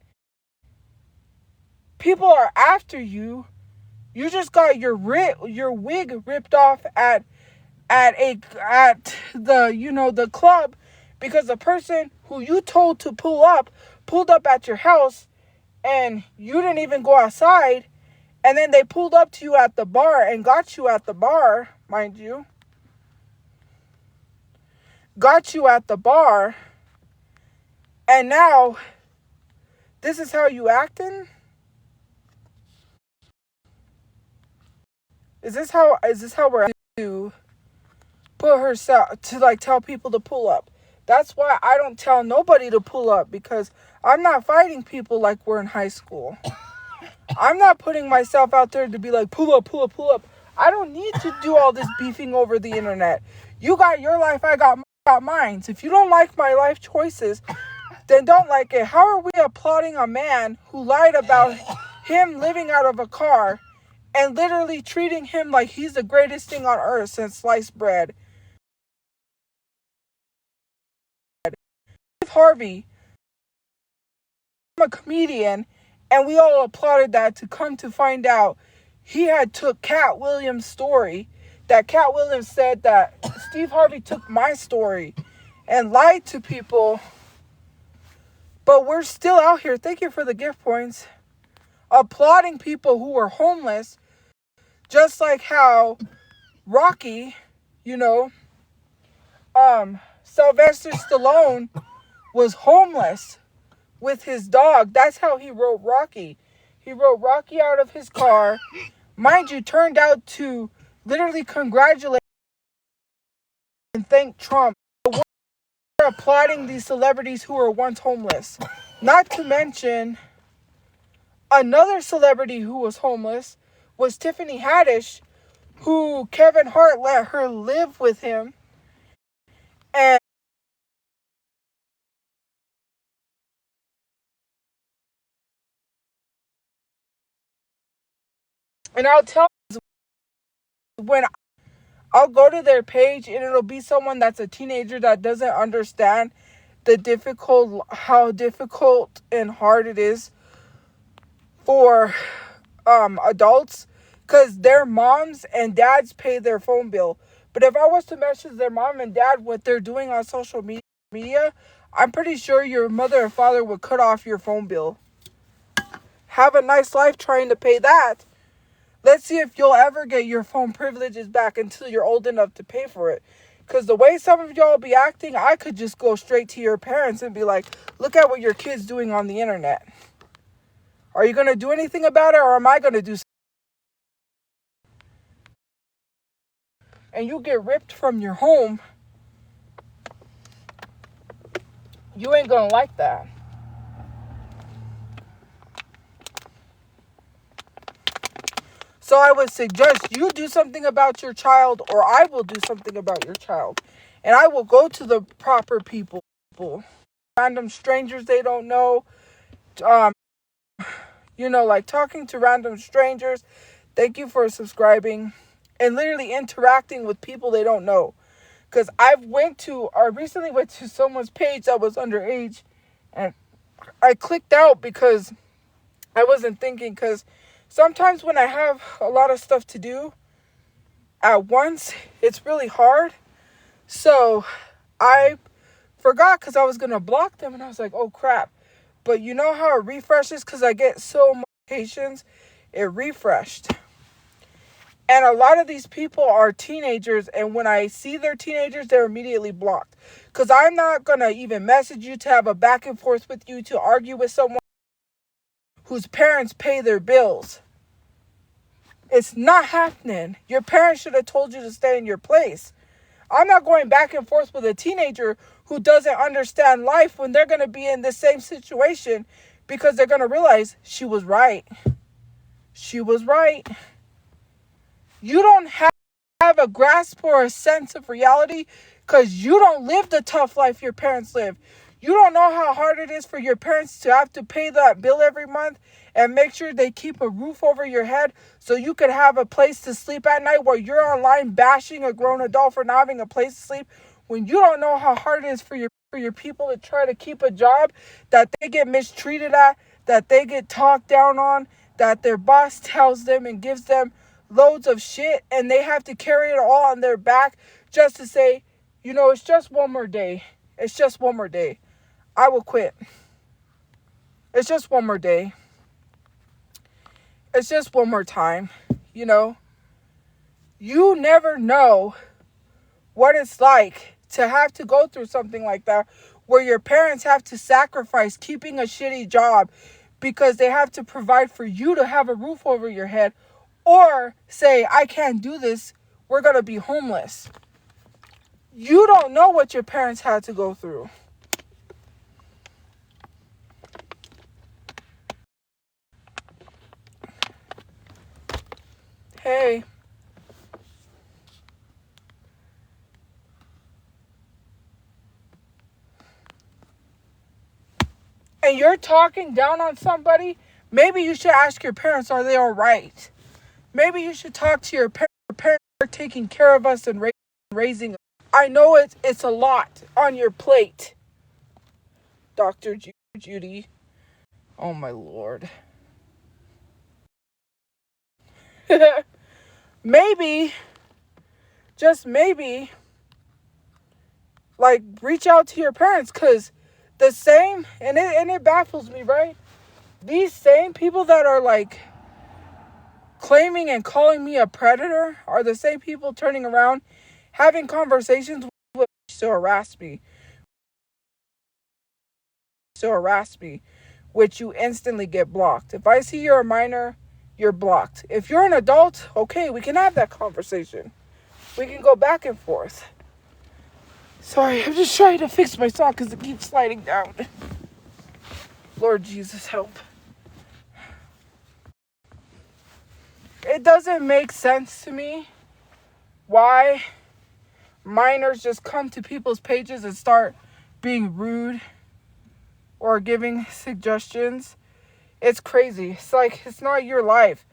People are after you. You just got your wig ripped off at the club because the person who you told to pulled up at your house and you didn't even go outside, and then they pulled up to you at the bar and got you at the bar, mind you. Got you at the bar, and now this is how you acting? Is this how we're to put herself to like tell people to pull up? That's why I don't tell nobody to pull up, because I'm not fighting people like we're in high school. I'm not putting myself out there to be like, pull up. I don't need to do all this beefing over the internet. You got your life, I got mine. If you don't like my life choices, then don't like it. How are we applauding a man who lied about him living out of a car and literally treating him like he's the greatest thing on earth since sliced bread? Steve Harvey, I'm a comedian, and we all applauded that, to come to find out he had took Cat Williams' story. That Cat Williams said that Steve Harvey took my story and lied to people But we're still out here, thank you for the gift points, applauding people who are homeless, just like how Rocky, you know, Sylvester Stallone was homeless with his dog. That's how he wrote Rocky. He wrote Rocky out of his car. Mind you, turned out to literally congratulate and thank Trump. We're applauding these celebrities who were once homeless. Not to mention, another celebrity who was homeless was Tiffany Haddish, who Kevin Hart let her live with him. And I'll tell you, when I'll go to their page and it'll be someone that's a teenager that doesn't understand how difficult and hard it is for adults, because their moms and dads pay their phone bill. But if I was to message their mom and dad what they're doing on social media, I'm pretty sure your mother or father would cut off your phone bill. Have a nice life trying to pay that. Let's see if you'll ever get your phone privileges back until you're old enough to pay for it. Because the way some of y'all be acting, I could just go straight to your parents and be like, look at what your kid's doing on the internet. Are you going to do anything about it, or am I going to do something? And you get ripped from your home, you ain't going to like that. So I would suggest you do something about your child, or I will do something about your child. And I will go to the proper people. Random strangers they don't know. Like talking to random strangers. Thank you for subscribing. And literally interacting with people they don't know. Because I recently went to someone's page that was underage. And I clicked out because I wasn't thinking. Because sometimes when I have a lot of stuff to do at once, it's really hard. So I forgot because I was going to block them. And I was like, oh crap. But you know how it refreshes? Because I get so much notifications. It refreshed. And a lot of these people are teenagers. And when I see they're teenagers, they're immediately blocked. Because I'm not going to even message you to have a back and forth with you to argue with someone whose parents pay their bills. It's not happening. Your parents should have told you to stay in your place. I'm not going back and forth with a teenager who doesn't understand life when they're going to be in the same situation, because they're going to realize she was right. She was right. You don't have a grasp or a sense of reality because you don't live the tough life your parents live. You don't know how hard it is for your parents to have to pay that bill every month and make sure they keep a roof over your head so you could have a place to sleep at night, while you're online bashing a grown adult for not having a place to sleep, when you don't know how hard it is for your people to try to keep a job that they get mistreated at, that they get talked down on, that their boss tells them and gives them loads of shit, and they have to carry it all on their back just to say, it's just one more day. It's just one more day. I will quit. It's just one more day. It's just one more time. You never know what it's like to have to go through something like that, where your parents have to sacrifice keeping a shitty job because they have to provide for you to have a roof over your head, or say, I can't do this, we're going to be homeless. You don't know what your parents had to go through. Hey. And you're talking down on somebody, maybe you should ask your parents, are they all right? Maybe you should talk to your parents. Your parents are taking care of us and raising us. I know it's a lot on your plate, Dr. Judy. Oh, my Lord. Maybe, just maybe, reach out to your parents, because the same, and it baffles me, right? These same people that are like claiming and calling me a predator are the same people turning around, having conversations with to harass me. Which you instantly get blocked. If I see you're a minor, you're blocked. If you're an adult, okay, we can have that conversation. We can go back and forth. Sorry, I'm just trying to fix my sock because it keeps sliding down. Lord Jesus, help. It doesn't make sense to me why minors just come to people's pages and start being rude or giving suggestions. It's crazy. It's like, it's not your life.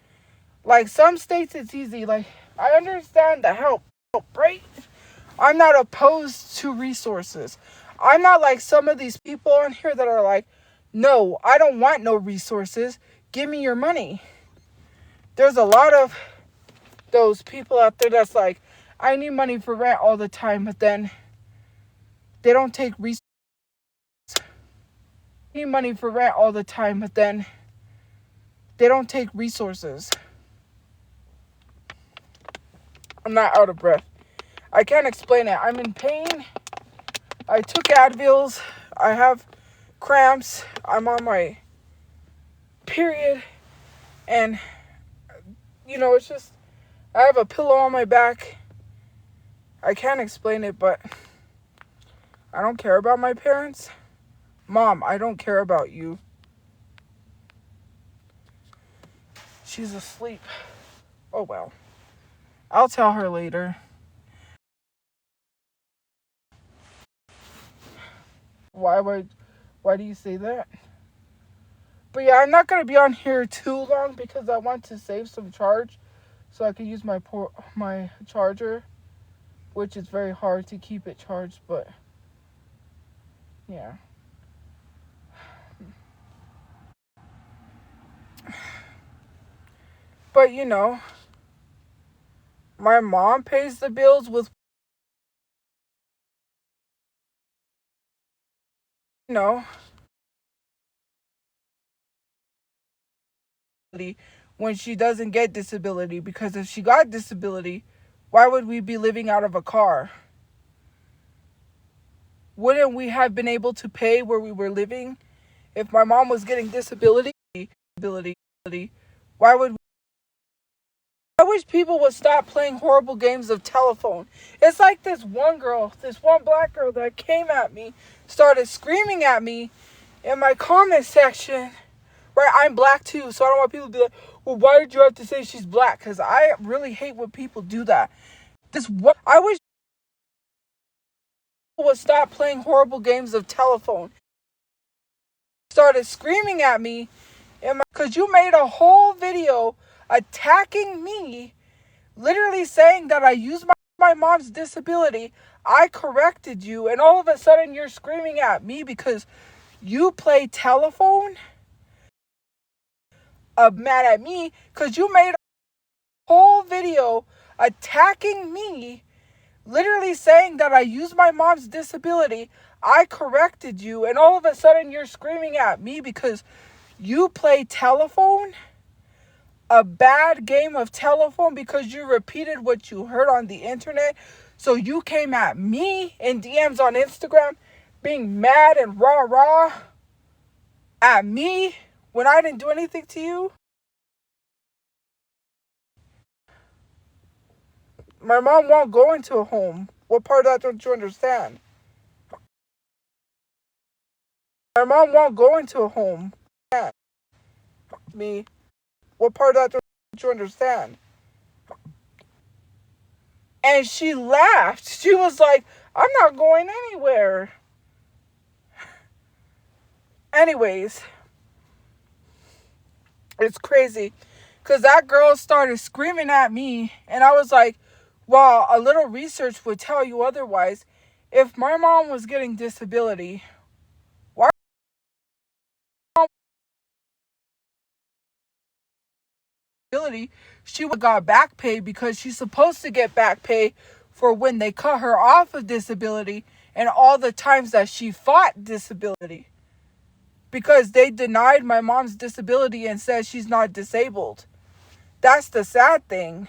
Like, some states it's easy. Like, I understand the help, right? I'm not opposed to resources. I'm not like some of these people on here that are like, no, I don't want no resources. Give me your money. There's a lot of those people out there that's like, I need money for rent all the time, but then they don't take resources. Need money for rent all the time, but then they don't take resources. I'm not out of breath. I can't explain it. I'm in pain. I took Advils. I have cramps. I'm on my period. And, it's just, I have a pillow on my back. I can't explain it, but I don't care about my parents. Mom, I don't care about you. She's asleep. Oh, well. I'll tell her later. Why do you say that? But yeah, I'm not going to be on here too long because I want to save some charge so I can use my charger, which is very hard to keep it charged, but yeah. But my mom pays the bills with when she doesn't get disability, because if she got disability, why would we be living out of a car? Wouldn't we have been able to pay where we were living if my mom was getting disability? Why would I wish people would stop playing horrible games of telephone. It's like this one black girl that came at me, started screaming at me in my comment section. Right, I'm black too, so I don't want people to be like, well, why did you have to say she's black? Because I really hate when people do that. I wish people would stop playing horrible games of telephone. Started screaming at me because you made a whole video attacking me, literally saying that I used my mom's disability. I corrected you, and all of a sudden you're screaming at me because you play telephone? Mad at me because you made a whole video attacking me, literally saying that I used my mom's disability. I corrected you, and all of a sudden you're screaming at me because you play telephone? A bad game of telephone because you repeated what you heard on the internet. So you came at me in DMs on Instagram being mad and rah at me when I didn't do anything to you. My mom won't go into a home. What part of that don't you understand? My mom won't go into a home. Me. What part of that don't you understand? And she laughed. She was like, I'm not going anywhere. Anyways, it's crazy because that girl started screaming at me, and I was like, well, a little research would tell you otherwise. If my mom was getting disability, why she would have got back pay because she's supposed to get back pay for when they cut her off of disability and all the times that she fought disability. because they denied my mom's disability and said she's not disabled. That's the sad thing.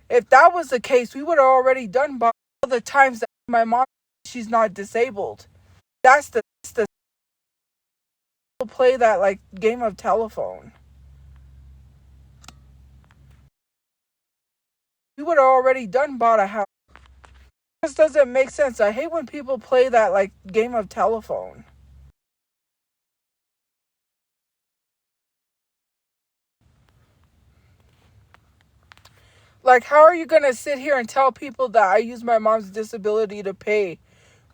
If that was the case, we would have already done by all the times that my mom she's not disabled. That's the play that like game of telephone. We would have already done bought a house. This doesn't make sense. I hate when people play that like game of telephone. Like, how are you gonna sit here and tell people that I use my mom's disability to pay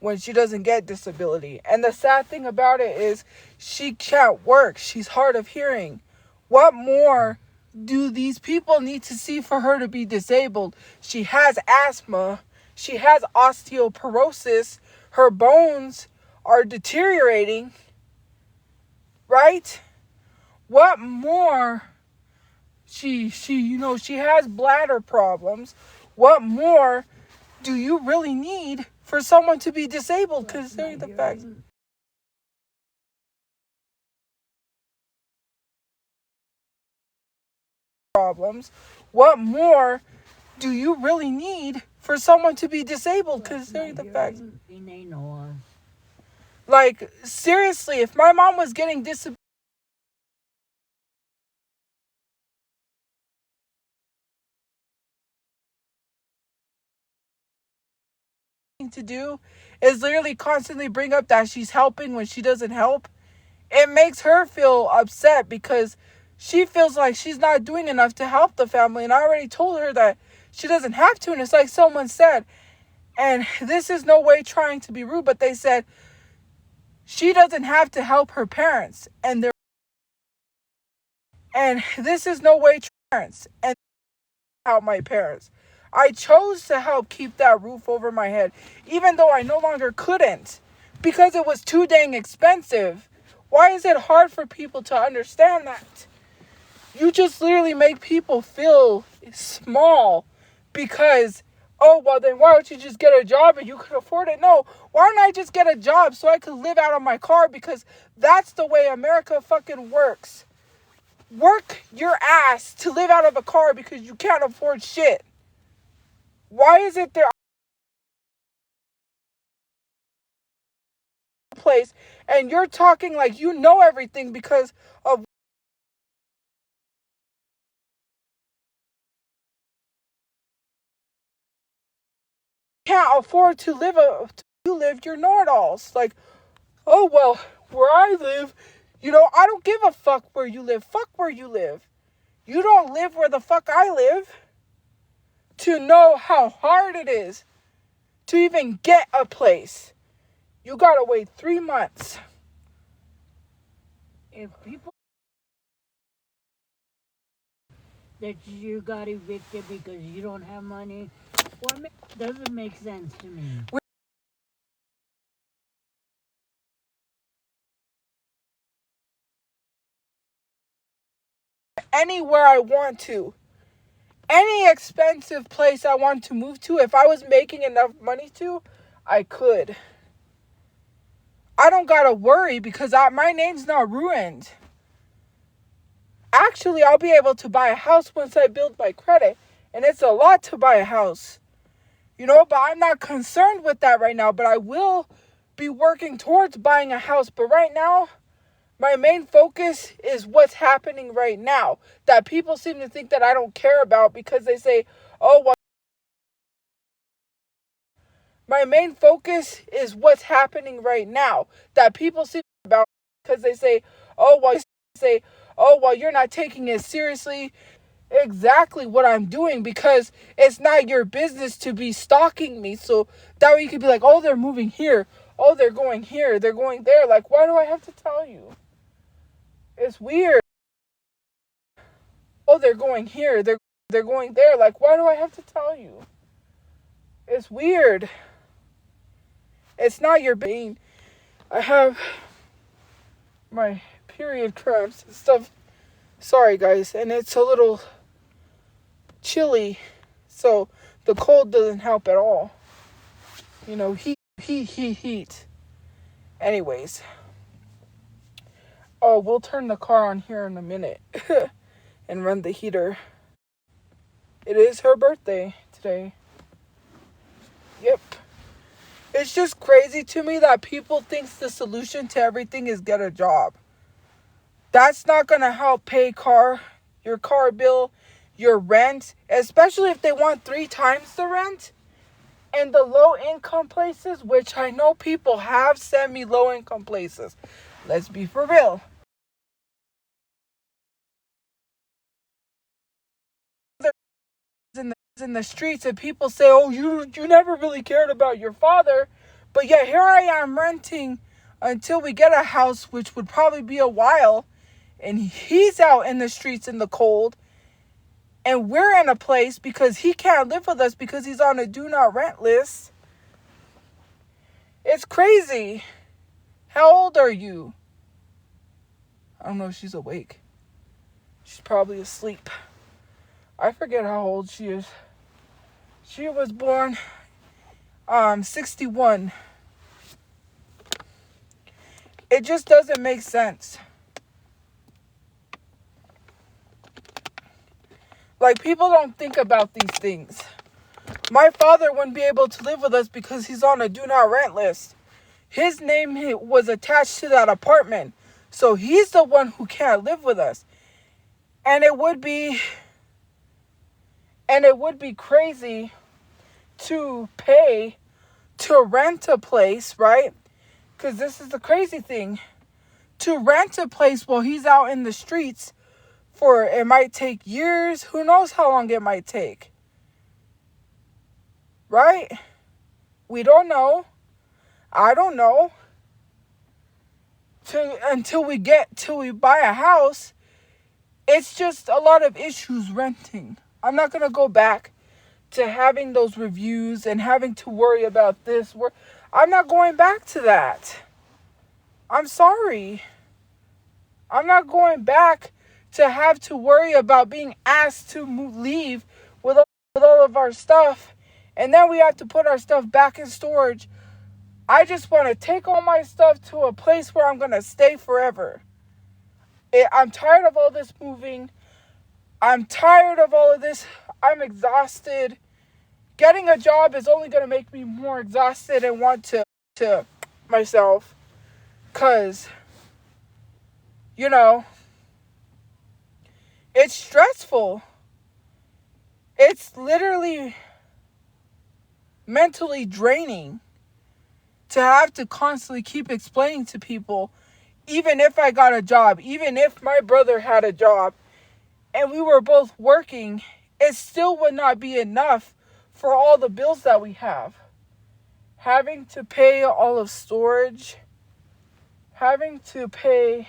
when she doesn't get disability? And the sad thing about it is she can't work. She's hard of hearing. What more do these people need to see for her to be disabled? She has asthma. She has osteoporosis. Her bones are deteriorating. Right? What more? She has bladder problems. What more do you really need for someone to be disabled? Considering the fact problems. What more do you really need for someone to be disabled? Considering the fact, like, seriously, if my mom was getting disability to do is literally constantly bring up that she's helping when she doesn't help, it makes her feel upset because she feels like she's not doing enough to help the family. And I already told her that she doesn't have to. And it's like someone said, and this is no way trying to be rude, but they said she doesn't have to help her parents. And this is no way parents and help my parents. I chose to help keep that roof over my head, even though I no longer couldn't, because it was too dang expensive. Why is it hard for people to understand that? You just literally make people feel small because, oh, well, then why don't you just get a job and you can afford it? No, why don't I just get a job so I can live out of my car? Because that's the way America fucking works. Work your ass to live out of a car because you can't afford shit. Why is it there place and you're talking like you know everything because of can't afford to live your know-it-alls. Like, oh well, where I live, I don't give a fuck where you live. Fuck where you live. You don't live where the fuck I live to know how hard it is to even get a place. You gotta wait 3 months. If people that you got evicted because you don't have money, doesn't make sense to me. Anywhere I want to. Any expensive place I want to move to, if I was making enough money to, I could. I don't gotta worry because my name's not ruined. Actually, I'll be able to buy a house once I build my credit. And it's a lot to buy a house. But I'm not concerned with that right now. But I will be working towards buying a house. But right now, my main focus is what's happening right now. That people seem to think that I don't care about because they say, oh, well. My main focus is what's happening right now. That people seem about because they say, oh, well, you're not taking it seriously. Exactly what I'm doing because it's not your business to be stalking me. So that way you could be like, oh, they're moving here. Oh, they're going here. They're going there. Like, why do I have to tell you? It's weird. Oh, they're going here. They're going there. Like, why do I have to tell you? It's weird. It's not your being. I have my period cramps and stuff. Sorry, guys. And it's a little chilly. So the cold doesn't help at all. Heat. Anyways. Oh, we'll turn the car on here in a minute and run the heater. It is her birthday today. Yep. It's just crazy to me that people think the solution to everything is get a job. That's not going to help pay your car bill, your rent, especially if they want 3 times the rent. And the low income places, which I know people have sent me low income places. Let's be for real. In the streets, and people say, oh, you never really cared about your father. But yet here I am renting until we get a house, which would probably be a while. And he's out in the streets in the cold. And we're in a place because he can't live with us because he's on a do not rent list. It's crazy. How old are you? I don't know if she's awake. She's probably asleep. I forget how old she is. She was born 61. It just doesn't make sense. Like, people don't think about these things. My father wouldn't be able to live with us because he's on a do not rent list. His name was attached to that apartment. So he's the one who can't live with us. And it would be crazy to pay to rent a place, right? Because this is the crazy thing. To rent a place while he's out in the streets it might take years. Who knows how long it might take? Right? We don't know. I don't know. Until we buy a house, it's just a lot of issues renting. I'm not going to go back to having those reviews and having to worry about this. I'm not going back to that. I'm sorry. I'm not going back to have to worry about being asked to leave with all of our stuff. And then we have to put our stuff back in storage. I just want to take all my stuff to a place where I'm going to stay forever. I'm tired of all this moving. I'm tired of all of this. I'm exhausted. Getting a job is only going to make me more exhausted and want to myself. Because, it's stressful. It's literally mentally draining to have to constantly keep explaining to people, even if I got a job, even if my brother had a job and we were both working, it still would not be enough for all the bills that we have. Having to pay all of storage, having to pay,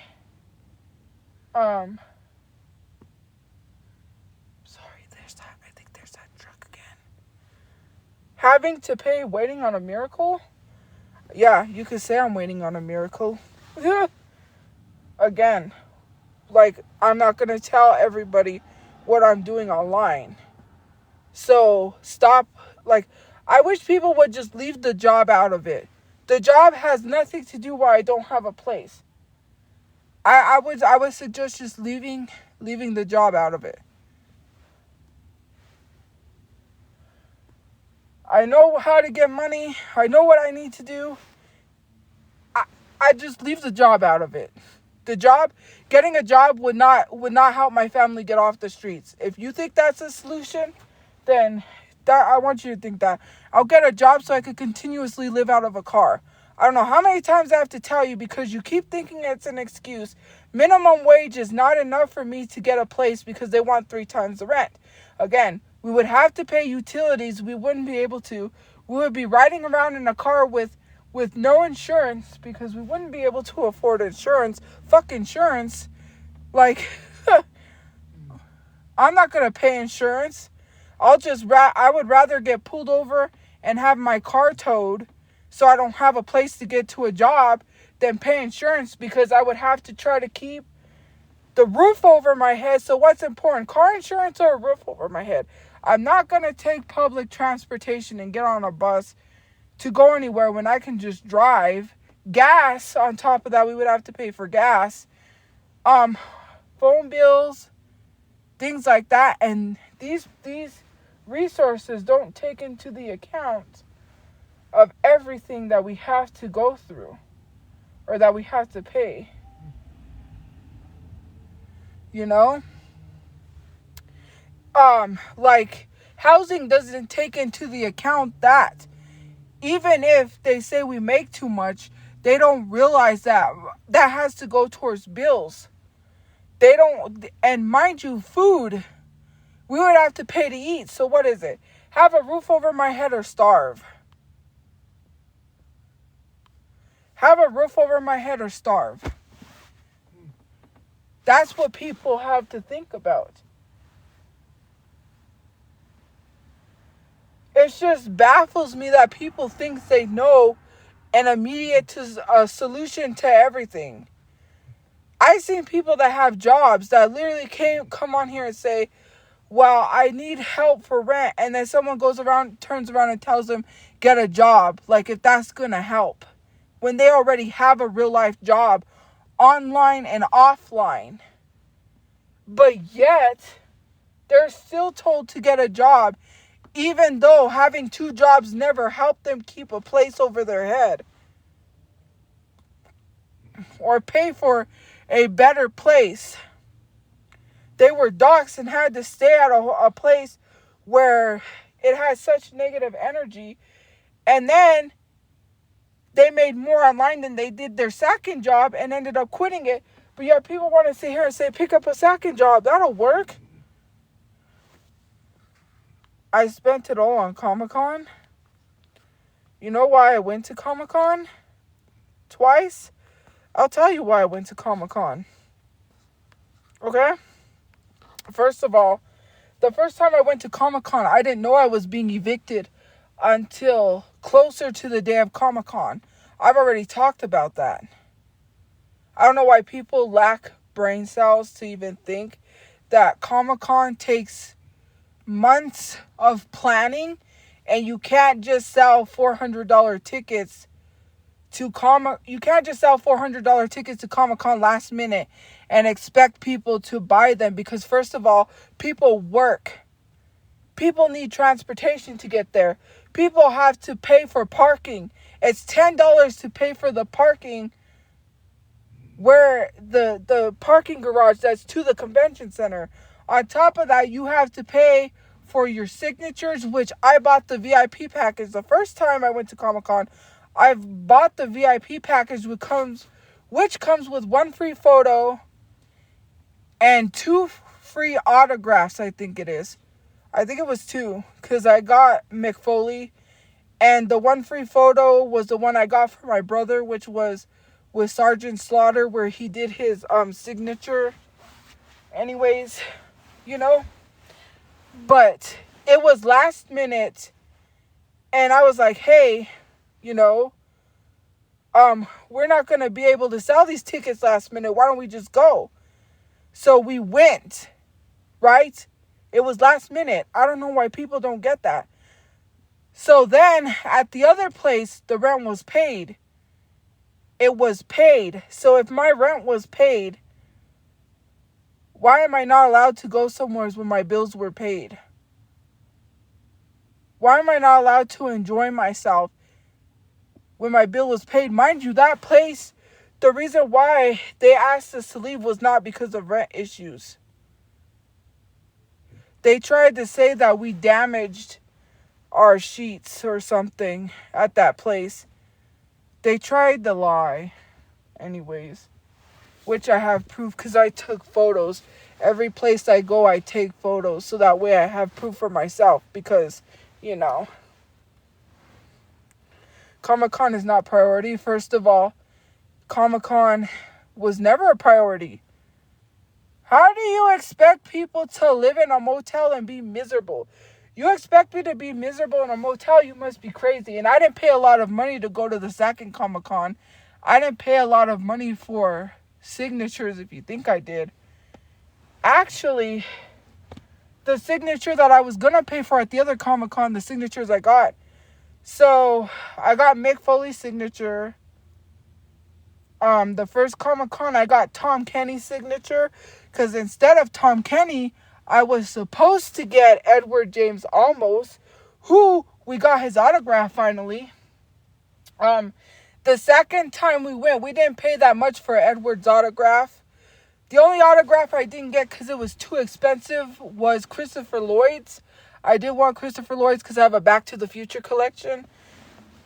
there's that truck again. Having to pay waiting on a miracle. Yeah, you could say I'm waiting on a miracle. Again, like, I'm not going to tell everybody what I'm doing online. So, stop. Like, I wish people would just leave the job out of it. The job has nothing to do why I don't have a place. I would suggest just leaving the job out of it. I know how to get money. I know what I need to do. I just leave the job out of it. Getting a job would not help my family get off the streets. If you think that's a solution, then I want you to think that. I'll get a job so I could continuously live out of a car. I don't know how many times I have to tell you because you keep thinking it's an excuse. Minimum wage is not enough for me to get a place because they want 3 times the rent. Again, we would have to pay utilities. We wouldn't be able to. We would be riding around in a car with no insurance because we wouldn't be able to afford insurance. Fuck insurance. Like, I'm not going to pay insurance. I would rather get pulled over and have my car towed so I don't have a place to get to a job than pay insurance because I would have to try to keep the roof over my head. So what's important, car insurance or a roof over my head? I'm not going to take public transportation and get on a bus to go anywhere when I can just drive. Gas, on top of that, we would have to pay for gas. phone bills, things like that. And these resources don't take into the account of everything that we have to go through or that we have to pay. You know? Like housing doesn't take into the account that even if they say we make too much, they don't realize that that has to go towards bills. They don't, and mind you, food, we would have to pay to eat. So what is it? Have a roof over my head or starve? Have a roof over my head or starve. That's what people have to think about. It just baffles me that people think they know an immediate solution to everything. I've seen people that have jobs that literally come on here and say, well, I need help for rent. And then someone turns around and tells them, get a job. Like if that's going to help. When they already have a real life job online and offline. But yet, they're still told to get a job. Even though having two jobs never helped them keep a place over their head. Or pay for a better place. They were doxxed and had to stay at a place where it had such negative energy. And then they made more online than they did their second job and ended up quitting it. But yet people want to sit here and say, pick up a second job. That'll work. I spent it all on Comic-Con. You know why I went to Comic-Con? Twice? I'll tell you why I went to Comic-Con. Okay? First of all, the first time I went to Comic-Con, I didn't know I was being evicted until closer to the day of Comic-Con. I've already talked about that. I don't know why people lack brain cells to even think that Comic-Con takes months of planning and you can't just sell $400 tickets to Comic-Con last minute and expect people to buy them, because first of all, people work. People need transportation to get there. People have to pay for parking. It's $10 to pay for the parking where the parking garage that's to the convention center. On top of that, you have to pay for your signatures, which I bought the VIP package. The first time I went to Comic-Con, I've bought the VIP package, which comes with one free photo and 2 free autographs, I think it is. I think it was 2, because I got McFoley, and the one free photo was the one I got for my brother, which was with Sergeant Slaughter, where he did his signature. Anyways, you know. But it was last minute, and I was like, hey, you know, we're not going to be able to sell these tickets last minute. Why don't we just go? So we went, right? It was last minute. I don't know why people don't get that. So then at the other place, the rent was paid. It was paid. So if my rent was paid, why am I not allowed to go somewhere when my bills were paid? Why am I not allowed to enjoy myself when my bill was paid? Mind you, that place, the reason why they asked us to leave was not because of rent issues. They tried to say that we damaged our sheets or something at that place. They tried to lie. Anyways, which I have proof because I took photos. Every place I go, I take photos so that way I have proof for myself, because, you know, Comic-Con is not priority. First of all, Comic-Con was never a priority. How do you expect people to live in a motel and be miserable? You expect me to be miserable in a motel? You must be crazy. And I didn't pay a lot of money to go to the second Comic-Con. I didn't pay a lot of money for signatures, if you think I did. Actually, the signature that I was going to pay for at the other Comic-Con, the signatures I got. So, I got Mick Foley's signature. the first Comic-Con, I got Tom Kenny's signature. Because instead of Tom Kenny, I was supposed to get Edward James Olmos, who we got his autograph finally. The second time we went, we didn't pay that much for Edward's autograph. The only autograph I didn't get because it was too expensive was Christopher Lloyd's. I did want Christopher Lloyd's because I have a Back to the Future collection.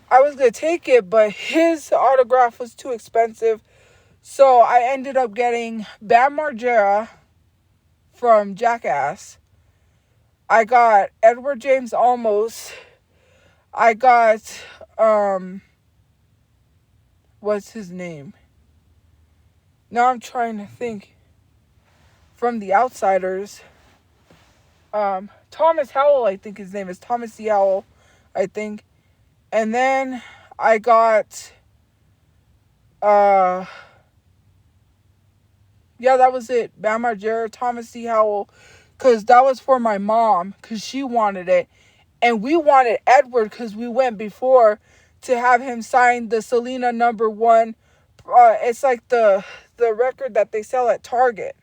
I was going to take it, but his autograph was too expensive. So I ended up getting Bam Margera from Jackass. I got Edward James Olmos. I got, what's his name? Now I'm trying to think. From The Outsiders. Thomas Howell, I think his name is. Thomas C. Howell, I think. And then I got, yeah, that was it. Bam Margera, Thomas C. Howell. Because that was for my mom. Because she wanted it. And we wanted Edward because we went before to have him sign the Selena #1. It's like the record that they sell at Target.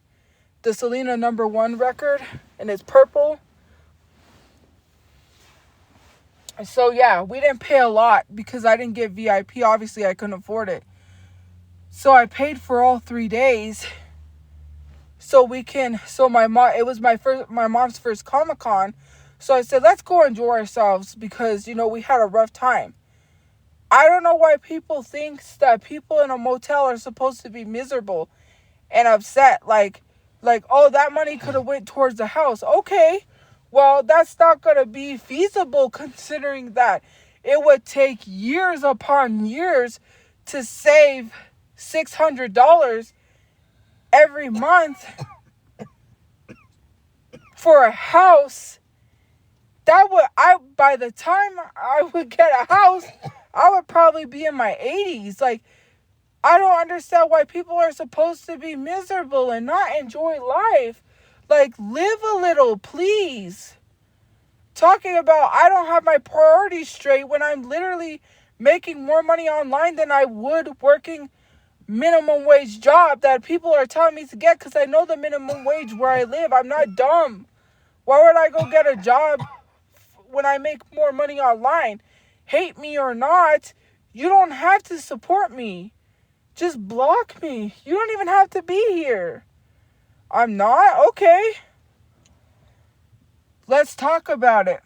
The Selena #1 record. And it's purple. So yeah, we didn't pay a lot because I didn't get VIP. Obviously, I couldn't afford it. So I paid for all 3 days. My mom, it was my mom's first Comic-Con. So I said, let's go enjoy ourselves because, we had a rough time. I don't know why people think that people in a motel are supposed to be miserable and upset. Like, oh, that money could have went towards the house. Okay, well, that's not going to be feasible considering that it would take years upon years to save $600 every month for a house. By the time I would get a house, I would probably be in my 80s. Like, I don't understand why people are supposed to be miserable and not enjoy life. Like, live a little, please. Talking about I don't have my priorities straight when I'm literally making more money online than I would working minimum wage job that people are telling me to get because I know the minimum wage where I live. I'm not dumb. Why would I go get a job when I make more money online? Hate me or not, you don't have to support me. Just block me. You don't even have to be here. I'm not? Okay. Let's talk about it.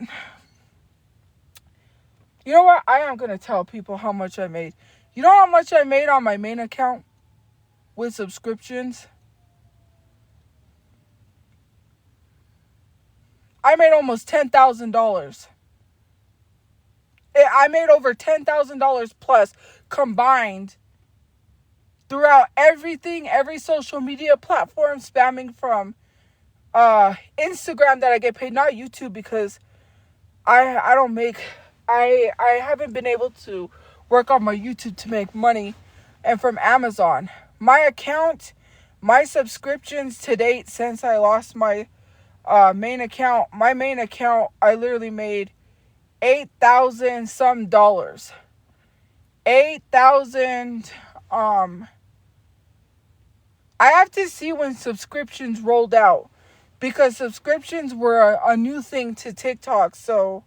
You know what? I am going to tell people how much I made. You know how much I made on my main account with subscriptions? I made almost $10,000. I made over $10,000 plus combined throughout everything, every social media platform, spamming from Instagram that I get paid, not YouTube because I haven't been able to work on my YouTube to make money, and from Amazon. My account, my subscriptions to date since I lost my main account, I literally made $8,000 some dollars. 8,000 I have to see when subscriptions rolled out because subscriptions were a new thing to TikTok. So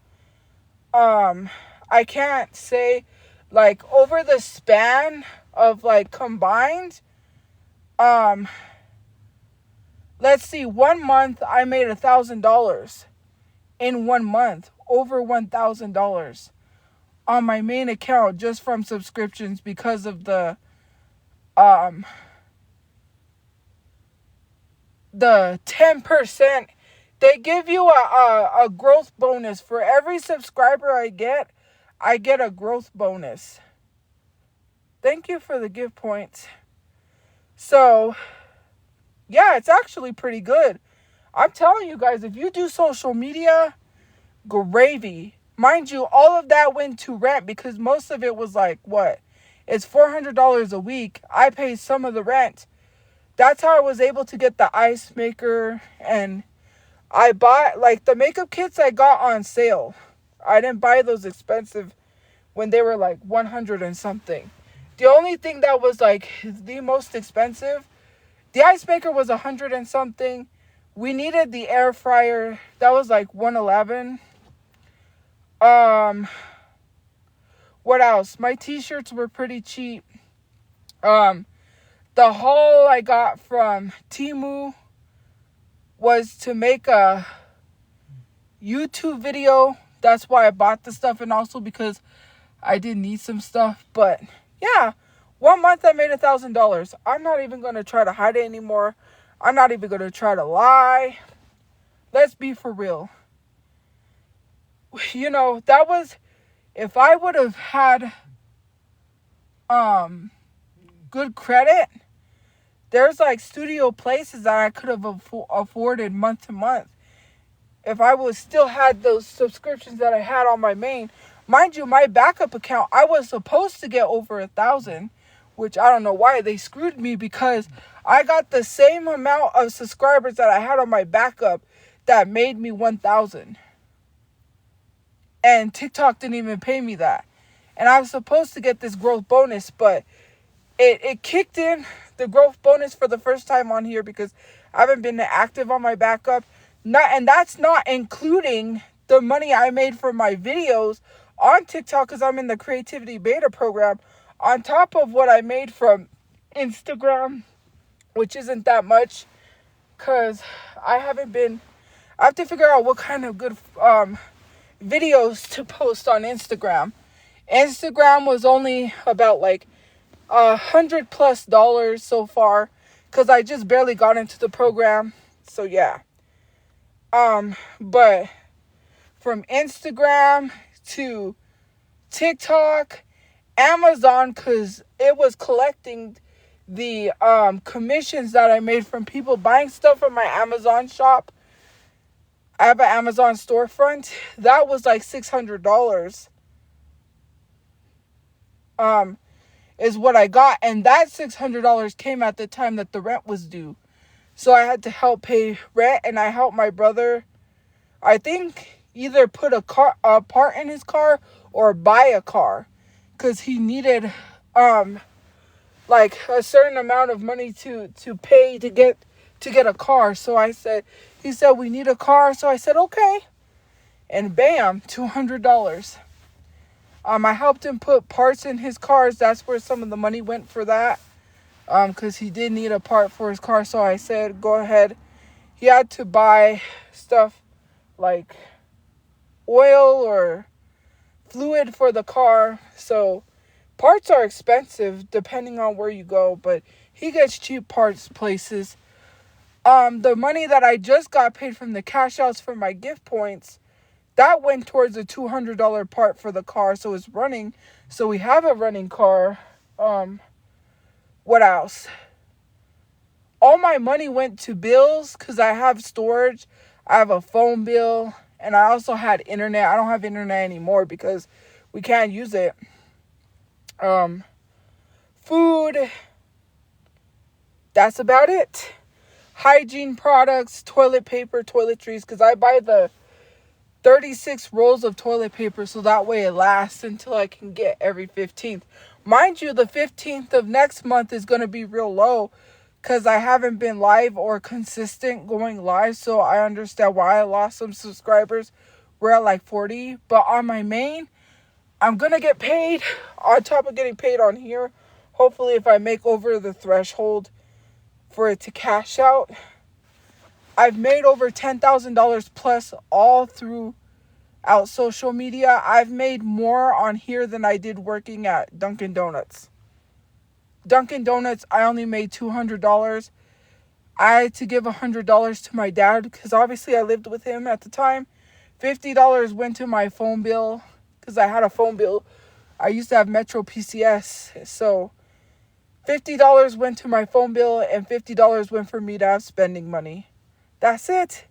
I can't say like over the span of like combined let's see, 1 month I made $1,000 in 1 month, over $1,000 on my main account just from subscriptions because of the 10%. They give you a growth bonus for every subscriber I get a growth bonus. Thank you for the gift points. So yeah, it's actually pretty good. I'm telling you guys, if you do social media, gravy. Mind you, all of that went to rent because most of it was like, what? It's $400 a week. I paid some of the rent. That's how I was able to get the ice maker. And I bought, like, the makeup kits I got on sale. I didn't buy those expensive when they were like 100 and something. The only thing that was like the most expensive, the ice maker was 100 and something. We needed the air fryer. That was like 111. What else? My t-shirts were pretty cheap. The haul I got from Temu was to make a YouTube video. That's why I bought the stuff, and also because I did need some stuff. But yeah, 1 month I made $1,000. I'm not even going to try to hide it anymore. I'm not even going to try to lie. Let's be for real. You know, that was, if I would have had good credit, there's like studio places that I could have afforded month to month. If I was still had those subscriptions that I had on my main. Mind you, my backup account, I was supposed to get over 1,000, which I don't know why they screwed me, because I got the same amount of subscribers that I had on my backup that made me 1,000. And TikTok didn't even pay me that. And I was supposed to get this growth bonus, but it kicked in the growth bonus for the first time on here because I haven't been active on my backup. And that's not including the money I made from my videos on TikTok, because I'm in the creativity beta program, on top of what I made from Instagram, which isn't that much, because I have to figure out what kind of good videos to post on Instagram. Instagram was only about like $100+ so far, because I just barely got into the program. So yeah. But from Instagram to TikTok, Amazon, because it was collecting the commissions that I made from people buying stuff from my Amazon shop. I have an Amazon storefront. That was like $600. Is what I got. And that $600 came at the time that the rent was due. So I had to help pay rent, and I helped my brother, I think, either put a part in his car or buy a car, because he needed like a certain amount of money to pay to get a car. So he said we need a car. So I said okay, and bam, $200. I helped him put parts in his cars. That's where some of the money went for that. Because he did need a part for his car. So I said, go ahead. He had to buy stuff like oil or fluid for the car. So parts are expensive depending on where you go. But he gets cheap parts places. The money that I just got paid from the cash outs for my gift points, that went towards a $200 part for the car. So it's running. So we have a running car. What else? All my money went to bills because I have storage. I have a phone bill. And I also had internet. I don't have internet anymore because we can't use it. Food. That's about it. Hygiene products, toilet paper, toiletries. Because I buy the 36 rolls of toilet paper so that way it lasts until I can get every 15th. Mind you, the 15th of next month is going to be real low because I haven't been live or consistent going live. So I understand why I lost some subscribers. We're at like 40. But on my main, I'm going to get paid on top of getting paid on here. Hopefully if I make over the threshold for it to cash out. I've made over $10,000 plus all throughout social media. I've made more on here than I did working at Dunkin' Donuts. Dunkin' Donuts, I only made $200. I had to give $100 to my dad because obviously I lived with him at the time. $50 went to my phone bill because I had a phone bill. I used to have Metro PCS. So $50 went to my phone bill and $50 went for me to have spending money. That's it.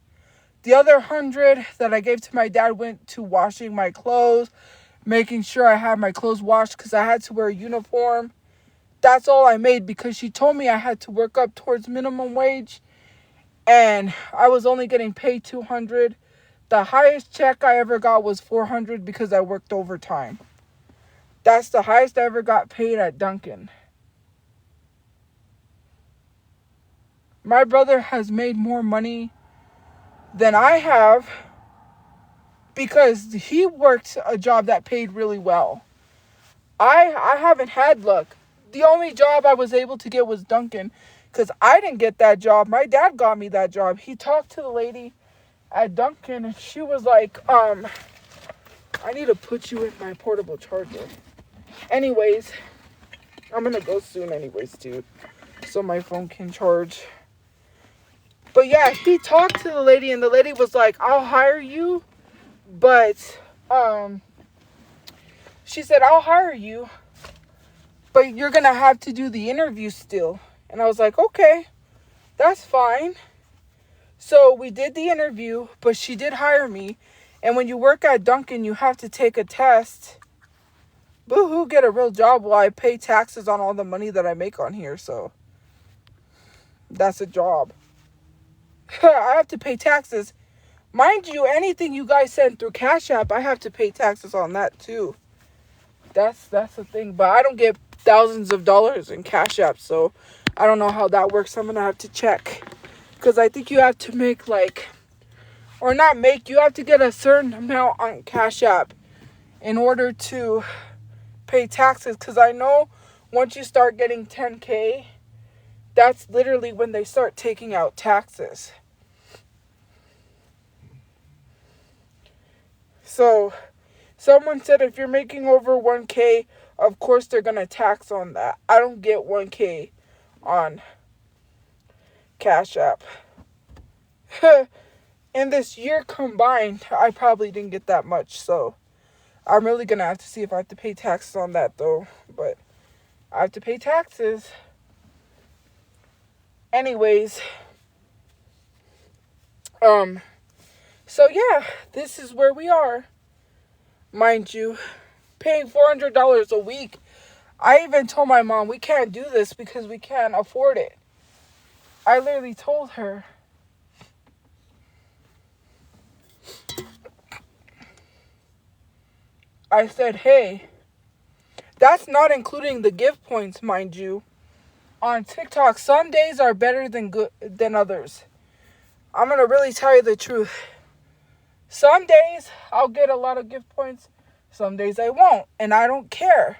The other $100 that I gave to my dad went to washing my clothes, making sure I had my clothes washed because I had to wear a uniform. That's all I made because she told me I had to work up towards minimum wage and I was only getting paid $200. The highest check I ever got was $400 because I worked overtime. That's the highest I ever got paid at Dunkin'. My brother has made more money than I have because he worked a job that paid really well. I haven't had luck. The only job I was able to get was Dunkin', because I didn't get that job. My dad got me that job. He talked to the lady at Dunkin', and she was like, I need to put you in my portable charger. Anyways, I'm going to go soon anyways, too, so my phone can charge. But yeah, he talked to the lady, and the lady was like, I'll hire you, but, she said, I'll hire you, but you're going to have to do the interview still. And I was like, okay, that's fine. So we did the interview, but she did hire me. And when you work at Dunkin', you have to take a test. Boo-hoo, get a real job while I pay taxes on all the money that I make on here. So that's a job. I have to pay taxes. Mind you, anything you guys send through Cash App, I have to pay taxes on that too. That's the thing. But I don't get thousands of dollars in Cash App, so I don't know how that works. I'm going to have to check. Because I think you have to make you have to get a certain amount on Cash App in order to pay taxes. Because I know once you start getting 10K, that's literally when they start taking out taxes. So someone said if you're making over 1K, of course they're going to tax on that. I don't get 1K on Cash App. In this year combined, I probably didn't get that much. So I'm really going to have to see if I have to pay taxes on that though. But I have to pay taxes. Anyways. So yeah, this is where we are. Mind you, paying $400 a week. I even told my mom we can't do this because we can't afford it. I literally told her. I said, hey, that's not including the gift points, mind you. On TikTok, some days are better than others. I'm going to really tell you the truth. Some days I'll get a lot of gift points. Some days I won't. And I don't care.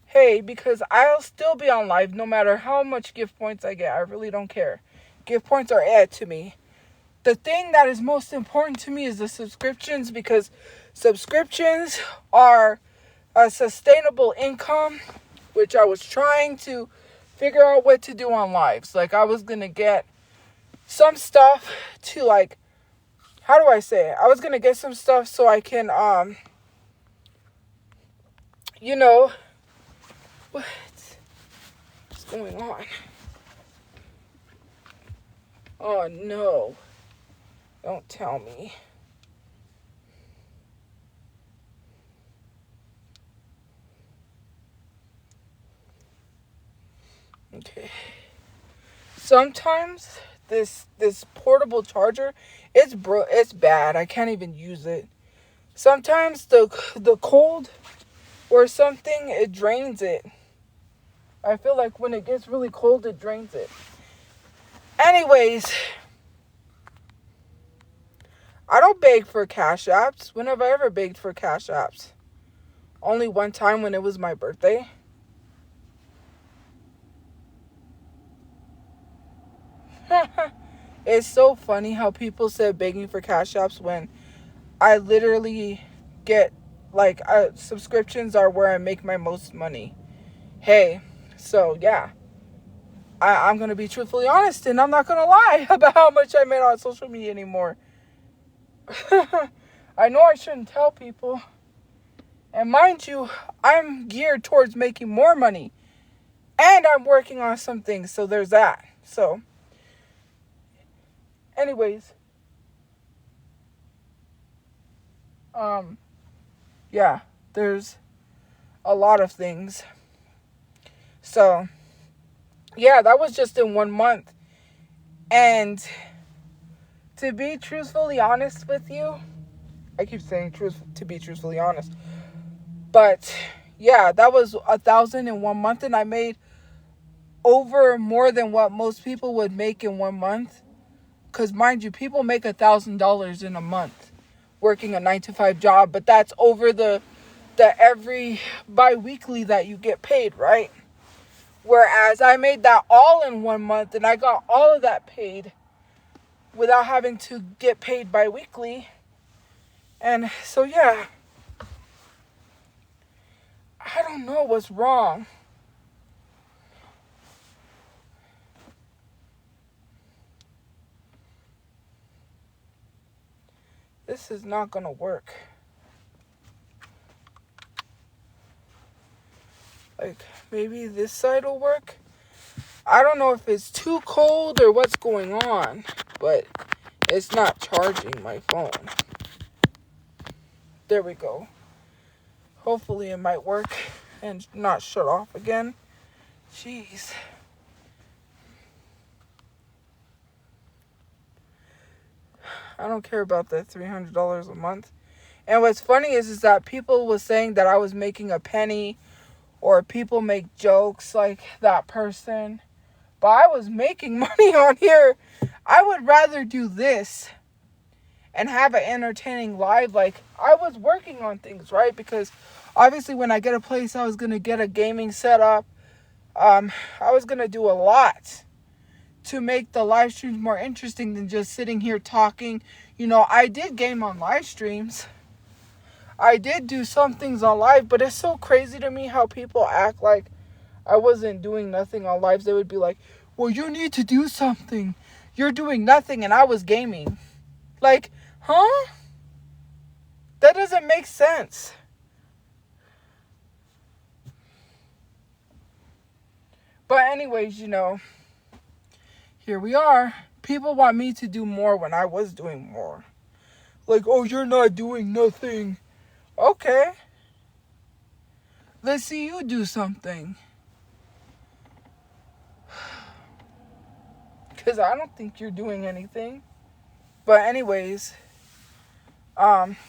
Hey, because I'll still be on live no matter how much gift points I get. I really don't care. Gift points are added to me. The thing that is most important to me is the subscriptions, because subscriptions are a sustainable income, which I was trying to figure out what to do on lives. Like, I was going to get some stuff to, like, how do I say it? I was going to get some stuff so I can, what's going on? Oh, no. Don't tell me. Okay. Sometimes this portable charger, it's bad. I can't even use it. Sometimes the cold or something, it drains it. I feel like when it gets really cold, it drains it. Anyways, I don't beg for Cash Apps. When have I ever begged for Cash Apps? Only one time when it was my birthday. It's so funny how people said begging for Cash Apps when I literally get, like, subscriptions are where I make my most money. Hey, so yeah. I'm going to be truthfully honest, and I'm not going to lie about how much I made on social media anymore. I know I shouldn't tell people. And mind you, I'm geared towards making more money. And I'm working on some things, so there's that. So, anyways. Yeah, there's a lot of things. So, yeah, that was just in 1 month. And to be truthfully honest with you, I keep saying to be truthfully honest, but yeah, that was 1,000 in 1 month, and I made over more than what most people would make in 1 month. Because mind you, people make $1,000 in a month working a 9 to 5 job, but that's over the every bi-weekly that you get paid, right? Whereas I made that all in 1 month, and I got all of that paid without having to get paid bi-weekly. And so yeah, I don't know what's wrong. This is not gonna work. Like, maybe this side will work. I don't know if it's too cold or what's going on, but it's not charging my phone. There we go. Hopefully it might work and not shut off again. Jeez. I don't care about that $300 a month. And what's funny is that people was saying that I was making a penny, or people make jokes like that person. But I was making money on here. I would rather do this and have an entertaining live. Like, I was working on things, right? Because obviously when I get a place, I was going to get a gaming setup. I was going to do a lot to make the live streams more interesting than just sitting here talking. You know, I did game on live streams. I did do some things on live, but it's so crazy to me how people act like I wasn't doing nothing on lives. They would be like, well, you need to do something. You're doing nothing, and I was gaming. Like, huh? That doesn't make sense. But anyways, you know, here we are. People want me to do more when I was doing more. Like, oh, you're not doing nothing. Okay. Let's see you do something. Because I don't think you're doing anything. But anyways,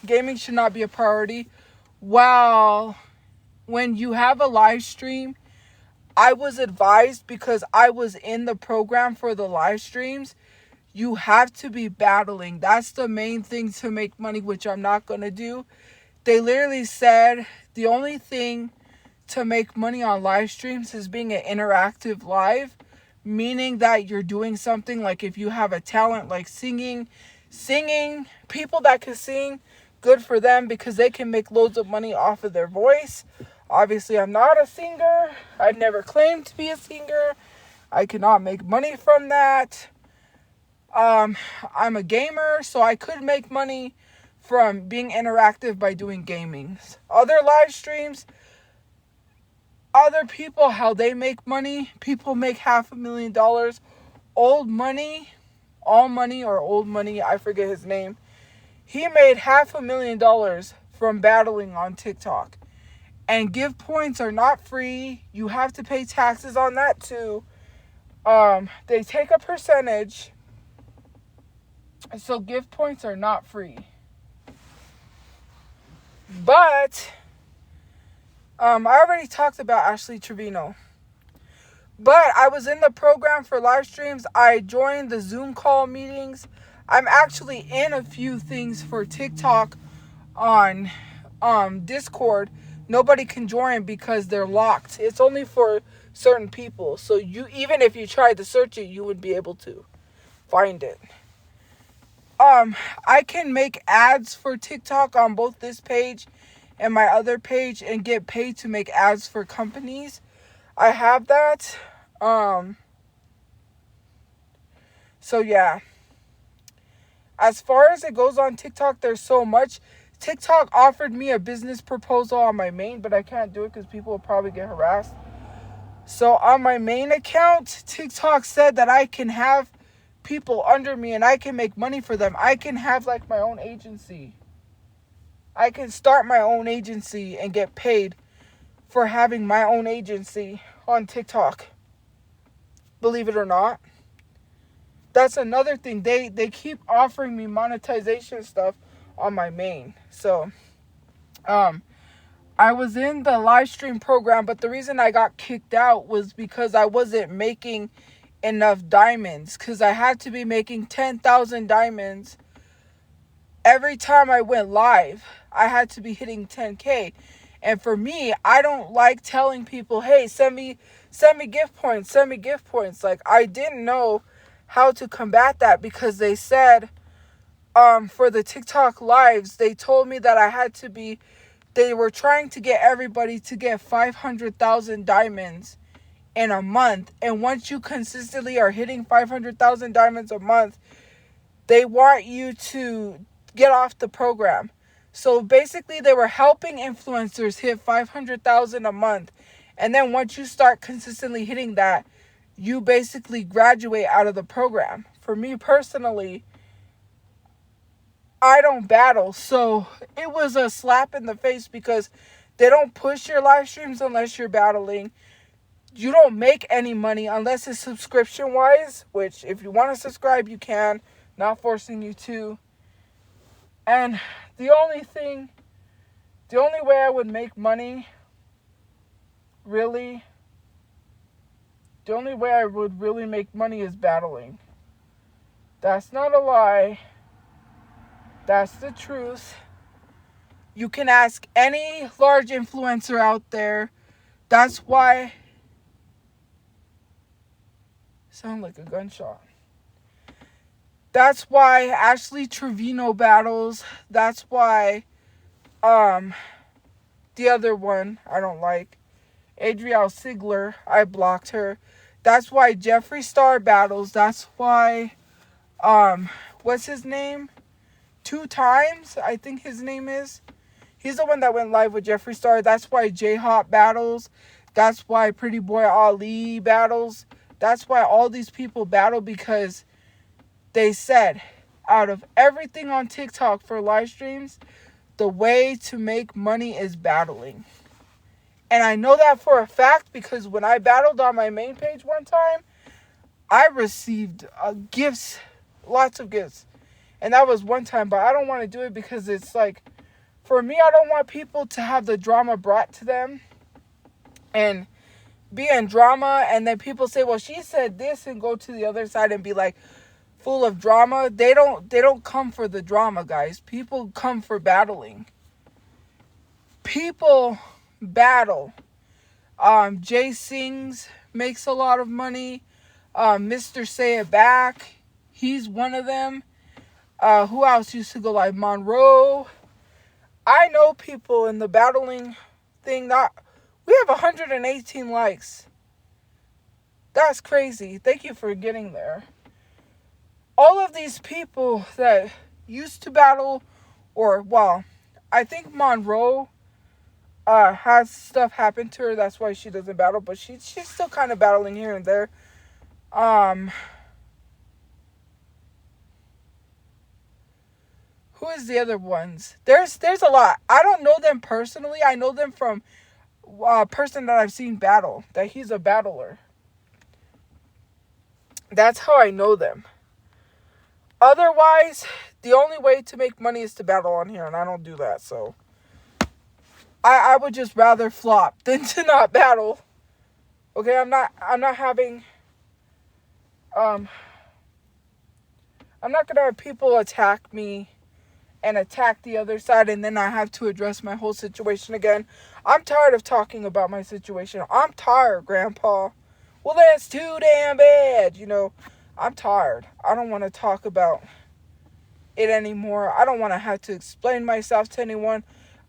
gaming should not be a priority. While when you have a live stream, I was advised, because I was in the program for the live streams, you have to be battling. That's the main thing to make money, which I'm not going to do. They literally said the only thing to make money on live streams is being an interactive live, meaning that you're doing something like if you have a talent like singing, people that can sing, good for them because they can make loads of money off of their voice. Obviously, I'm not a singer. I never claimed to be a singer. I cannot make money from that. I'm a gamer, so I could make money from being interactive by doing gamings. Other live streams, other people, how they make money. People make $500,000. Old Money, All Money or Old Money, I forget his name. He made $500,000 from battling on TikTok. And give points are not free. You have to pay taxes on that too. They take a percentage. So give points are not free. But I already talked about Ashley Trevino. But I was in the program for live streams. I joined the Zoom call meetings. I'm actually in a few things for TikTok on Discord. Nobody can join because they're locked. It's only for certain people. So you, even if you tried to search it, you would be able to find it. I can make ads for TikTok on both this page and my other page and get paid to make ads for companies. I have that. So yeah. As far as it goes on TikTok, there's so much. TikTok offered me a business proposal on my main, but I can't do it because people will probably get harassed. So on my main account, TikTok said that I can have people under me and I can make money for them. I can have like my own agency. I can start my own agency and get paid for having my own agency on TikTok. Believe it or not. That's another thing. They keep offering me monetization stuff on my main. So, I was in the live stream program, but the reason I got kicked out was because I wasn't making enough diamonds. Because I had to be making 10,000 diamonds every time I went live. I had to be hitting 10K. And for me, I don't like telling people, hey, send me gift points, send me gift points. Like, I didn't know how to combat that because they said, for the TikTok lives, they told me that I had to be, they were trying to get everybody to get 500,000 diamonds in a month. And once you consistently are hitting 500,000 diamonds a month, they want you to get off the program. So basically, they were helping influencers hit 500,000 a month. And then once you start consistently hitting that, you basically graduate out of the program. For me personally, I don't battle. So it was a slap in the face because they don't push your live streams unless you're battling. You don't make any money unless it's subscription wise, which if you want to subscribe, you can. Not forcing you to. And the only way I would make money, really, the only way I would really make money is battling. That's not a lie. That's the truth. You can ask any large influencer out there. That's why... Sound like a gunshot. That's why Ashley Trevino battles. That's why the other one I don't like, Adrielle Sigler, I blocked her. That's why Jeffree Star battles. That's why what's his name? 2 times, I think his name is. He's the one that went live with Jeffree Star. That's why J-Hop battles. That's why Pretty Boy Ali battles. That's why all these people battle, because they said out of everything on TikTok for live streams, the way to make money is battling. And I know that for a fact because when I battled on my main page one time, I received gifts, lots of gifts. And that was one time, but I don't want to do it because it's like, for me, I don't want people to have the drama brought to them and be in drama. And then people say, well, she said this, and go to the other side and be like full of drama. They don't come for the drama, guys. People come for battling. People battle. Jay Sings makes a lot of money. Mr. Say It Back, he's one of them. Who else used to go live? Monroe. I know people in the battling thing. We have 118 likes. That's crazy. Thank you for getting there. All of these people that used to battle, I think Monroe has stuff happen to her. That's why she doesn't battle, but she's still kind of battling here and there. Who is the other ones? There's a lot. I don't know them personally. I know them from a person that I've seen battle, that he's a battler. That's how I know them. Otherwise, the only way to make money is to battle on here, and I don't do that, so I would just rather flop than to not battle. Okay, I'm not gonna have people attack me and attack the other side, and then I have to address my whole situation again. I'm tired of talking about my situation. I'm tired, Grandpa. Well, that's too damn bad, I'm tired. I don't want to talk about it anymore. I don't want to have to explain myself to anyone.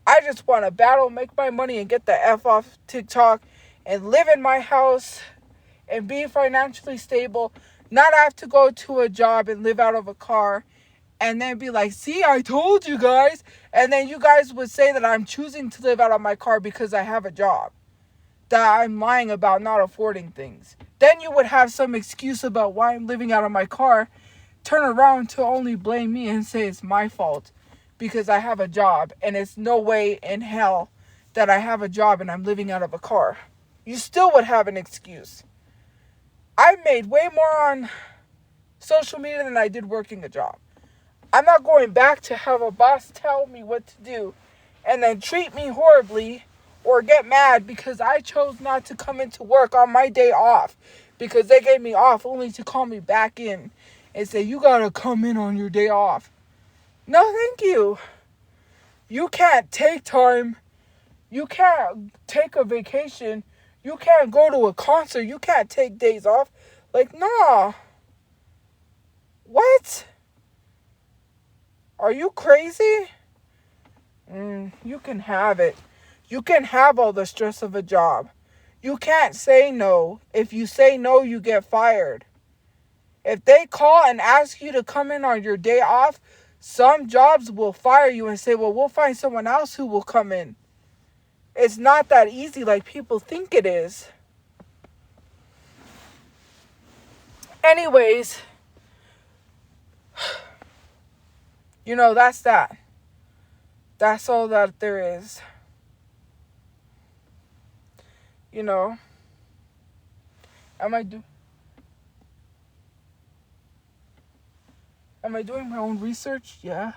I just want to battle, make my money, and get the F off TikTok and live in my house and be financially stable. Not have to go to a job and live out of a car and then be like, see, I told you guys. And then you guys would say that I'm choosing to live out of my car because I have a job, that I'm lying about not affording things. Then you would have some excuse about why I'm living out of my car, turn around to only blame me and say it's my fault because I have a job, and it's no way in hell that I have a job and I'm living out of a car. You still would have an excuse. I made way more on social media than I did working a job. I'm not going back to have a boss tell me what to do and then treat me horribly or get mad because I chose not to come into work on my day off because they gave me off only to call me back in and say, you gotta come in on your day off. No, thank you. You can't take time. You can't take a vacation. You can't go to a concert. You can't take days off. Like, nah. What? Are you crazy? You can have it. You can have all the stress of a job. You can't say no. If you say no, you get fired. If they call and ask you to come in on your day off, some jobs will fire you and say, well, we'll find someone else who will come in. It's not that easy like people think it is. Anyways, that's that. That's all that there is. Am I doing my own research? Yeah.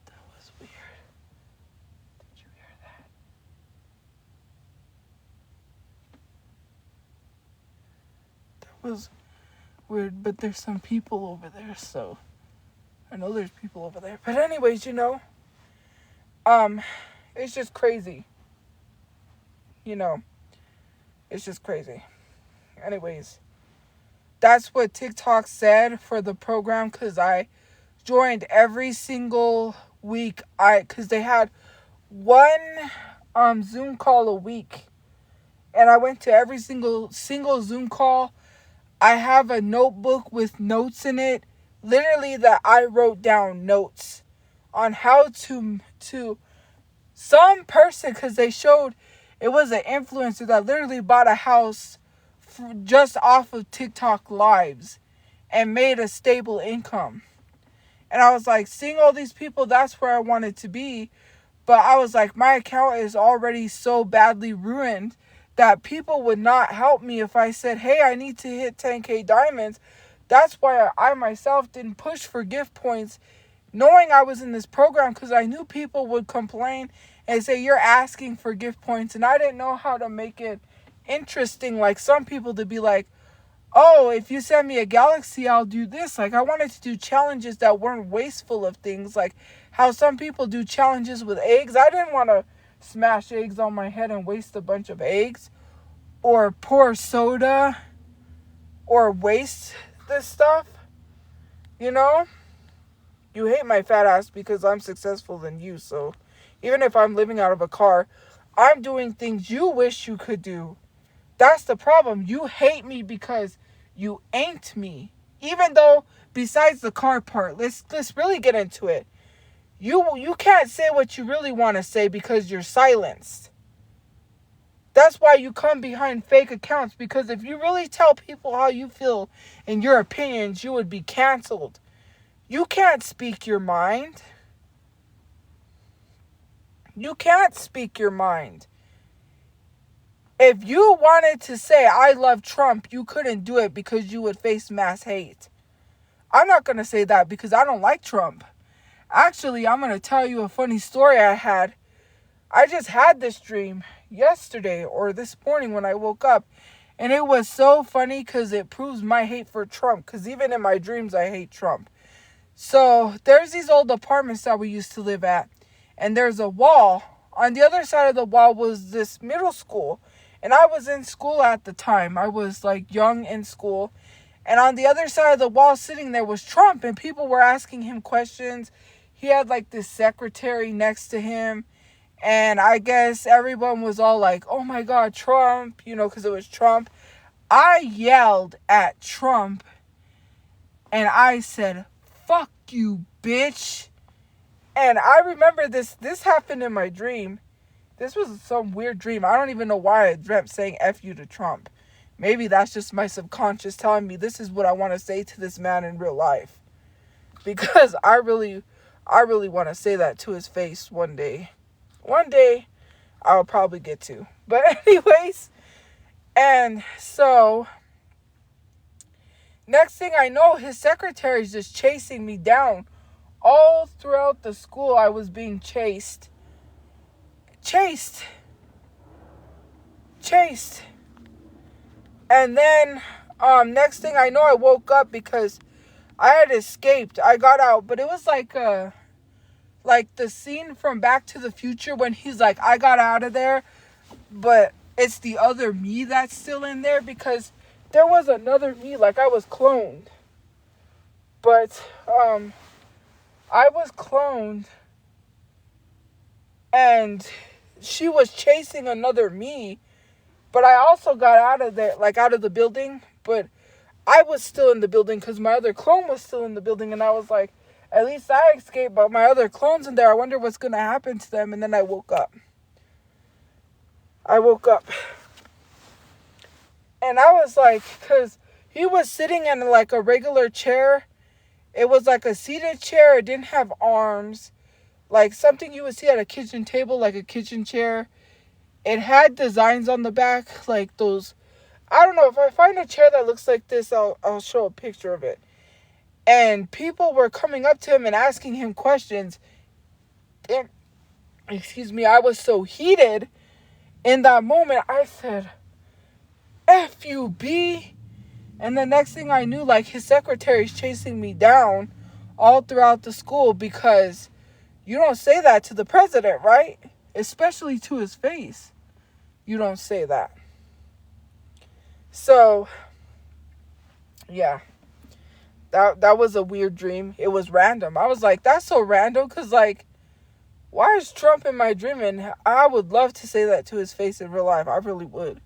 That was weird. Did you hear that? That was weird, but there's some people over there, so I know there's people over there. But anyways, it's just crazy. It's just crazy. Anyways, that's what TikTok said for the program, because I joined every single week. Because they had one Zoom call a week, and I went to every single Zoom call. I have a notebook with notes in it, literally, that I wrote down notes on how to some person, because they showed it was an influencer that literally bought a house just off of TikTok lives and made a stable income. And I was like, seeing all these people, that's where I wanted to be. But I was like, my account is already so badly ruined that people would not help me if I said, hey, I need to hit 10K diamonds. That's why I myself didn't push for gift points, knowing I was in this program, because I knew people would complain and say, you're asking for gift points. And I didn't know how to make it interesting, like some people, to be like, oh, if you send me a galaxy, I'll do this. Like, I wanted to do challenges that weren't wasteful of things, like how some people do challenges with eggs. I didn't want to smash eggs on my head and waste a bunch of eggs, or pour soda, or waste this stuff. You hate my fat ass because I'm successful than you. So even if I'm living out of a car, I'm doing things you wish you could do. That's the problem. You hate me because you ain't me. Even though, besides the car part, let's really get into it. You can't say what you really want to say because you're silenced. That's why you come behind fake accounts, because if you really tell people how you feel and your opinions, you would be canceled. You can't speak your mind. You can't speak your mind. If you wanted to say, I love Trump, you couldn't do it because you would face mass hate. I'm not going to say that because I don't like Trump. Actually, I'm going to tell you a funny story I had. I just had this dream yesterday or this morning when I woke up. And it was so funny because it proves my hate for Trump. Because even in my dreams, I hate Trump. So there's these old apartments that we used to live at. And there's a wall. On the other side of the wall was this middle school. And I was in school at the time. I was like young in school. And on the other side of the wall sitting there was Trump. And people were asking him questions. He had like this secretary next to him. And I guess everyone was all like, oh my God, Trump, because it was Trump. I yelled at Trump. And I said, fuck you, bitch. And I remember this happened in my dream. This was some weird dream. I don't even know why I dreamt saying F you to Trump. Maybe that's just my subconscious telling me this is what I want to say to this man in real life. Because I really want to say that to his face one day. One day, I'll probably get to. But anyways, and so, next thing I know, his secretary's just chasing me down. All throughout the school, I was being chased chased. And then, next thing I know, I woke up because I had escaped. I got out, but it was like the scene from Back to the Future when he's like, I got out of there, but it's the other me that's still in there, because there was another me, like I was cloned. But, I was cloned, and she was chasing another me, but I also got out of there, like out of the building, but I was still in the building because my other clone was still in the building, and I was like, at least I escaped, but my other clone's in there. I wonder what's going to happen to them. And then I woke up. And I was like, because he was sitting in like a regular chair. It was like a seated chair. It didn't have arms. Like something you would see at a kitchen table, like a kitchen chair. It had designs on the back, like those. I don't know. If I find a chair that looks like this, I'll show a picture of it. And people were coming up to him and asking him questions. And, I was so heated in that moment. I said, F you, B. And the next thing I knew, like, his secretary's chasing me down all throughout the school, because you don't say that to the president, right? Especially to his face. You don't say that. So, yeah. That was a weird dream. It was random. I was like, that's so random, because, like, why is Trump in my dream? And I would love to say that to his face in real life. I really would.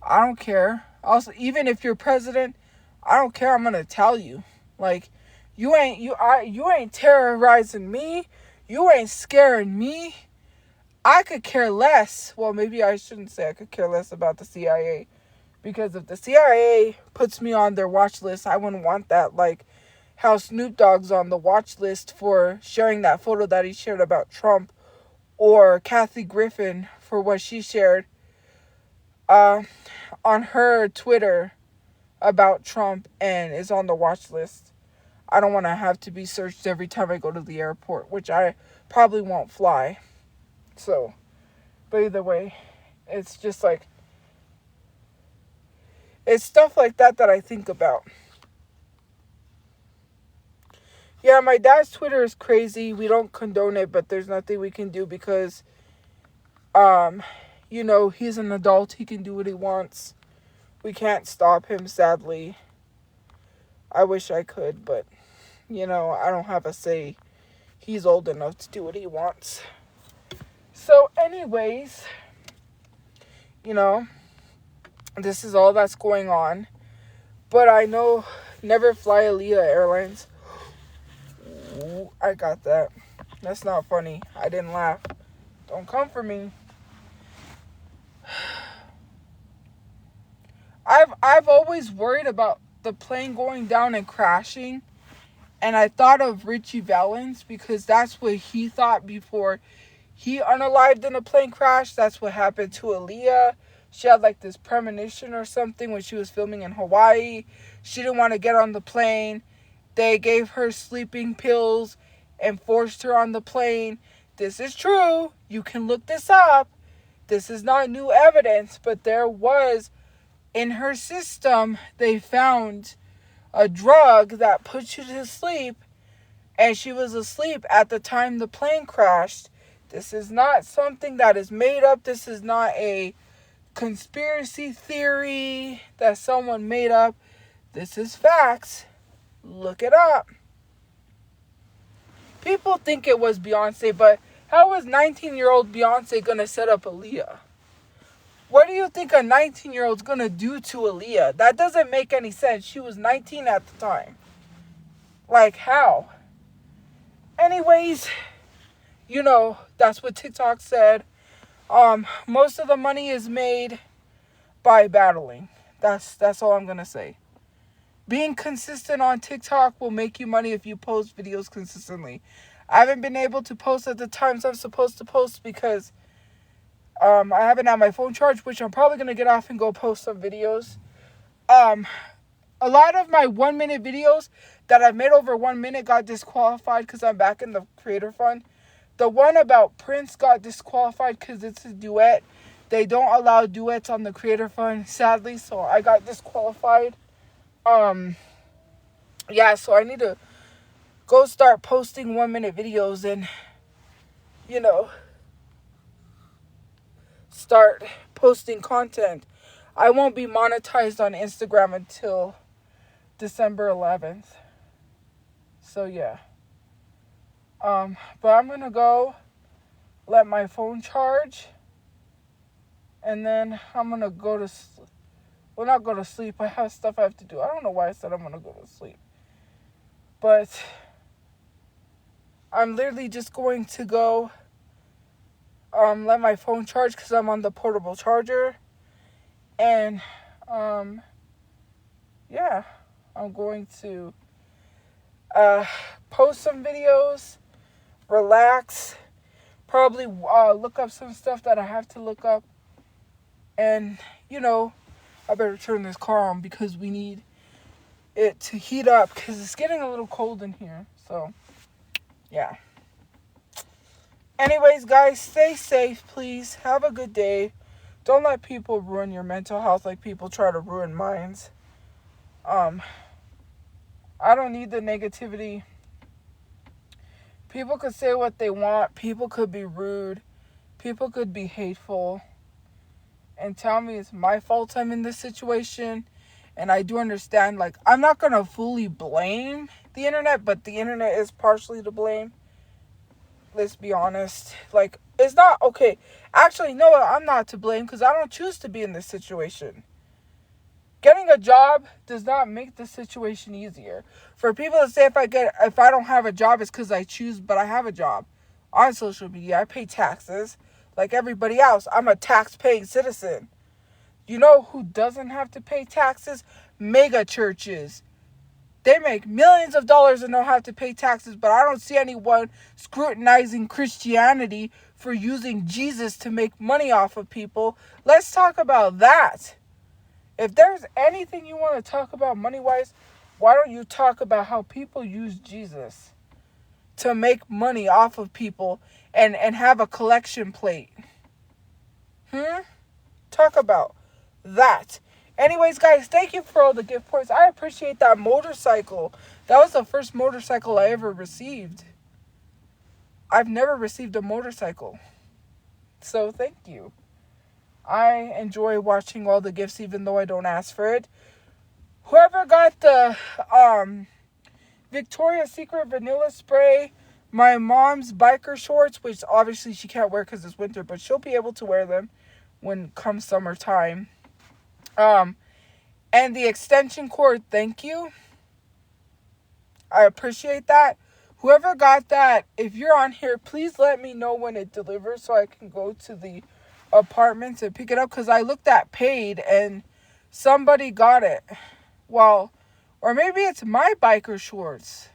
I don't care. Also, even if you're president, I don't care. I'm going to tell you. Like, you ain't terrorizing me. You ain't scaring me. I could care less. Well, maybe I shouldn't say I could care less about the CIA. Because if the CIA puts me on their watch list, I wouldn't want that. Like how Snoop Dogg's on the watch list for sharing that photo that he shared about Trump. Or Kathy Griffin for what she shared on her Twitter about Trump and is on the watch list. I don't want to have to be searched every time I go to the airport, which I probably won't fly. So, but either way, it's just like, it's stuff like that I think about. Yeah, my dad's Twitter is crazy. We don't condone it, but there's nothing we can do because, he's an adult. He can do what he wants. We can't stop him, sadly. I wish I could, but, I don't have a say. He's old enough to do what he wants. So, anyways, this is all that's going on. But I know never fly Aaliyah Airlines. Ooh, I got that. That's not funny. I didn't laugh. Don't come for me. I've always worried about the plane going down and crashing. And I thought of Richie Valens because that's what he thought before he unalived in a plane crash. That's what happened to Aaliyah. She had like this premonition or something when she was filming in Hawaii. She didn't want to get on the plane. They gave her sleeping pills and forced her on the plane. This is true. You can look this up. This is not new evidence, but there was, in her system, they found a drug that puts you to sleep, and she was asleep at the time the plane crashed. This is not something that is made up. This is not a conspiracy theory that someone made up. This is facts. Look it up. People think it was Beyonce, but how was 19-year-old Beyonce going to set up Aaliyah? What do you think a 19-year-old's going to do to Aaliyah? That doesn't make any sense. She was 19 at the time. Like, how? Anyways, that's what TikTok said. Most of the money is made by battling. That's all I'm going to say. Being consistent on TikTok will make you money if you post videos consistently. I haven't been able to post at the times I'm supposed to post because I haven't had my phone charged, which I'm probably going to get off and go post some videos. A lot of my 1-minute videos that I've made over 1 minute got disqualified because I'm back in the creator fund. the one about Prince got disqualified because it's a duet. They don't allow duets on the Creator Fund, sadly, so I got disqualified. Yeah, so I need to go start posting 1-minute videos and, you know, start posting content. I won't be monetized on Instagram until December 11th. So, yeah. But I'm going to go let my phone charge. And then I'm going to go to sleep. Well, not go to sleep. I have stuff I have to do. I don't know why I said I'm going to go to sleep. But I'm literally just going to go let my phone charge because I'm on the portable charger. And, yeah, I'm going to post some videos, relax, probably look up some stuff that I have to look up. And, you know, I better turn this car on because we need it to heat up because it's getting a little cold in here. So, yeah. Anyways, guys, stay safe, please. Have a good day. Don't let people ruin your mental health like people try to ruin mine. I don't need the negativity. People could say what they want. People could be rude. People could be hateful. And tell me it's my fault I'm in this situation. And I do understand, like, I'm not going to fully blame the internet, but the internet is partially to blame. Let's be honest. Like, it's not, okay. Actually, no, I'm not to blame because I don't choose to be in this situation. Getting a job does not make the situation easier. For people to say if I don't have a job, it's because I choose, but I have a job. On social media, I pay taxes. Like everybody else, I'm a tax-paying citizen. You know who doesn't have to pay taxes? Mega churches. They make millions of dollars and don't have to pay taxes, but I don't see anyone scrutinizing Christianity for using Jesus to make money off of people. Let's talk about that. If there's anything you want to talk about money-wise, why don't you talk about how people use Jesus to make money off of people and have a collection plate? Talk about that. Anyways, guys, thank you for all the gift points. I appreciate that motorcycle. That was the first motorcycle I ever received. I've never received a motorcycle. So, thank you. I enjoy watching all the gifts even though I don't ask for it. Whoever got the Victoria's Secret vanilla spray, my mom's biker shorts, which obviously she can't wear because it's winter, but she'll be able to wear them when comes summertime. And the extension cord, thank you. I appreciate that. Whoever got that, if you're on here, please let me know when it delivers so I can go to the apartment to pick it up. Because I looked at paid and somebody got it. Well, or maybe it's my biker shorts.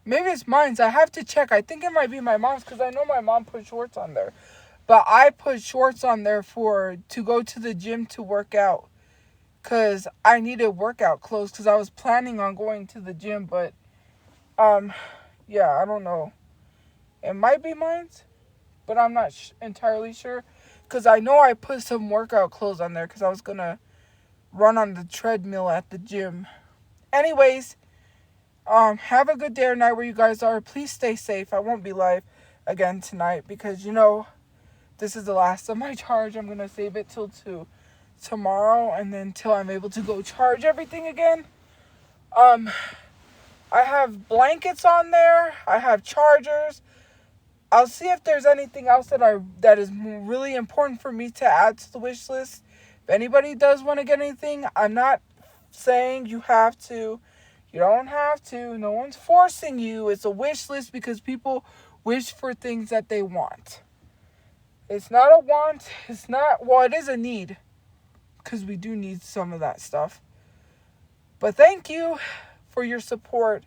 Maybe it's mine. I have to check. I think it might be my mom's because I know my mom put shorts on there. But I put shorts on there to go to the gym to work out. Because I needed workout clothes because I was planning on going to the gym. But, yeah, I don't know. It might be mine, but I'm not entirely sure. Because I know I put some workout clothes on there because I was going to run on the treadmill at the gym. Anyways, have a good day or night where you guys are. Please stay safe. I won't be live again tonight because, you know, this is the last of my charge. I'm going to save it till tomorrow and then till I'm able to go charge everything again. I have blankets on there. I have chargers. I'll see if there's anything else that is really important for me to add to the wish list. If anybody does want to get anything, I'm not saying you have to. You don't have to. No one's forcing you. It's a wish list because people wish for things that they want. It's not a want. It's not, well, it is a need. Because we do need some of that stuff. But thank you for your support.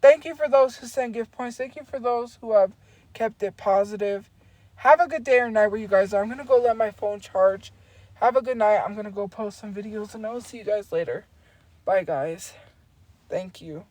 Thank you for those who send gift points. Thank you for those who have kept it positive. Have a good day or night where you guys are. I'm going to go let my phone charge. Have a good night. I'm going to go post some videos and I will see you guys later. Bye, guys. Thank you.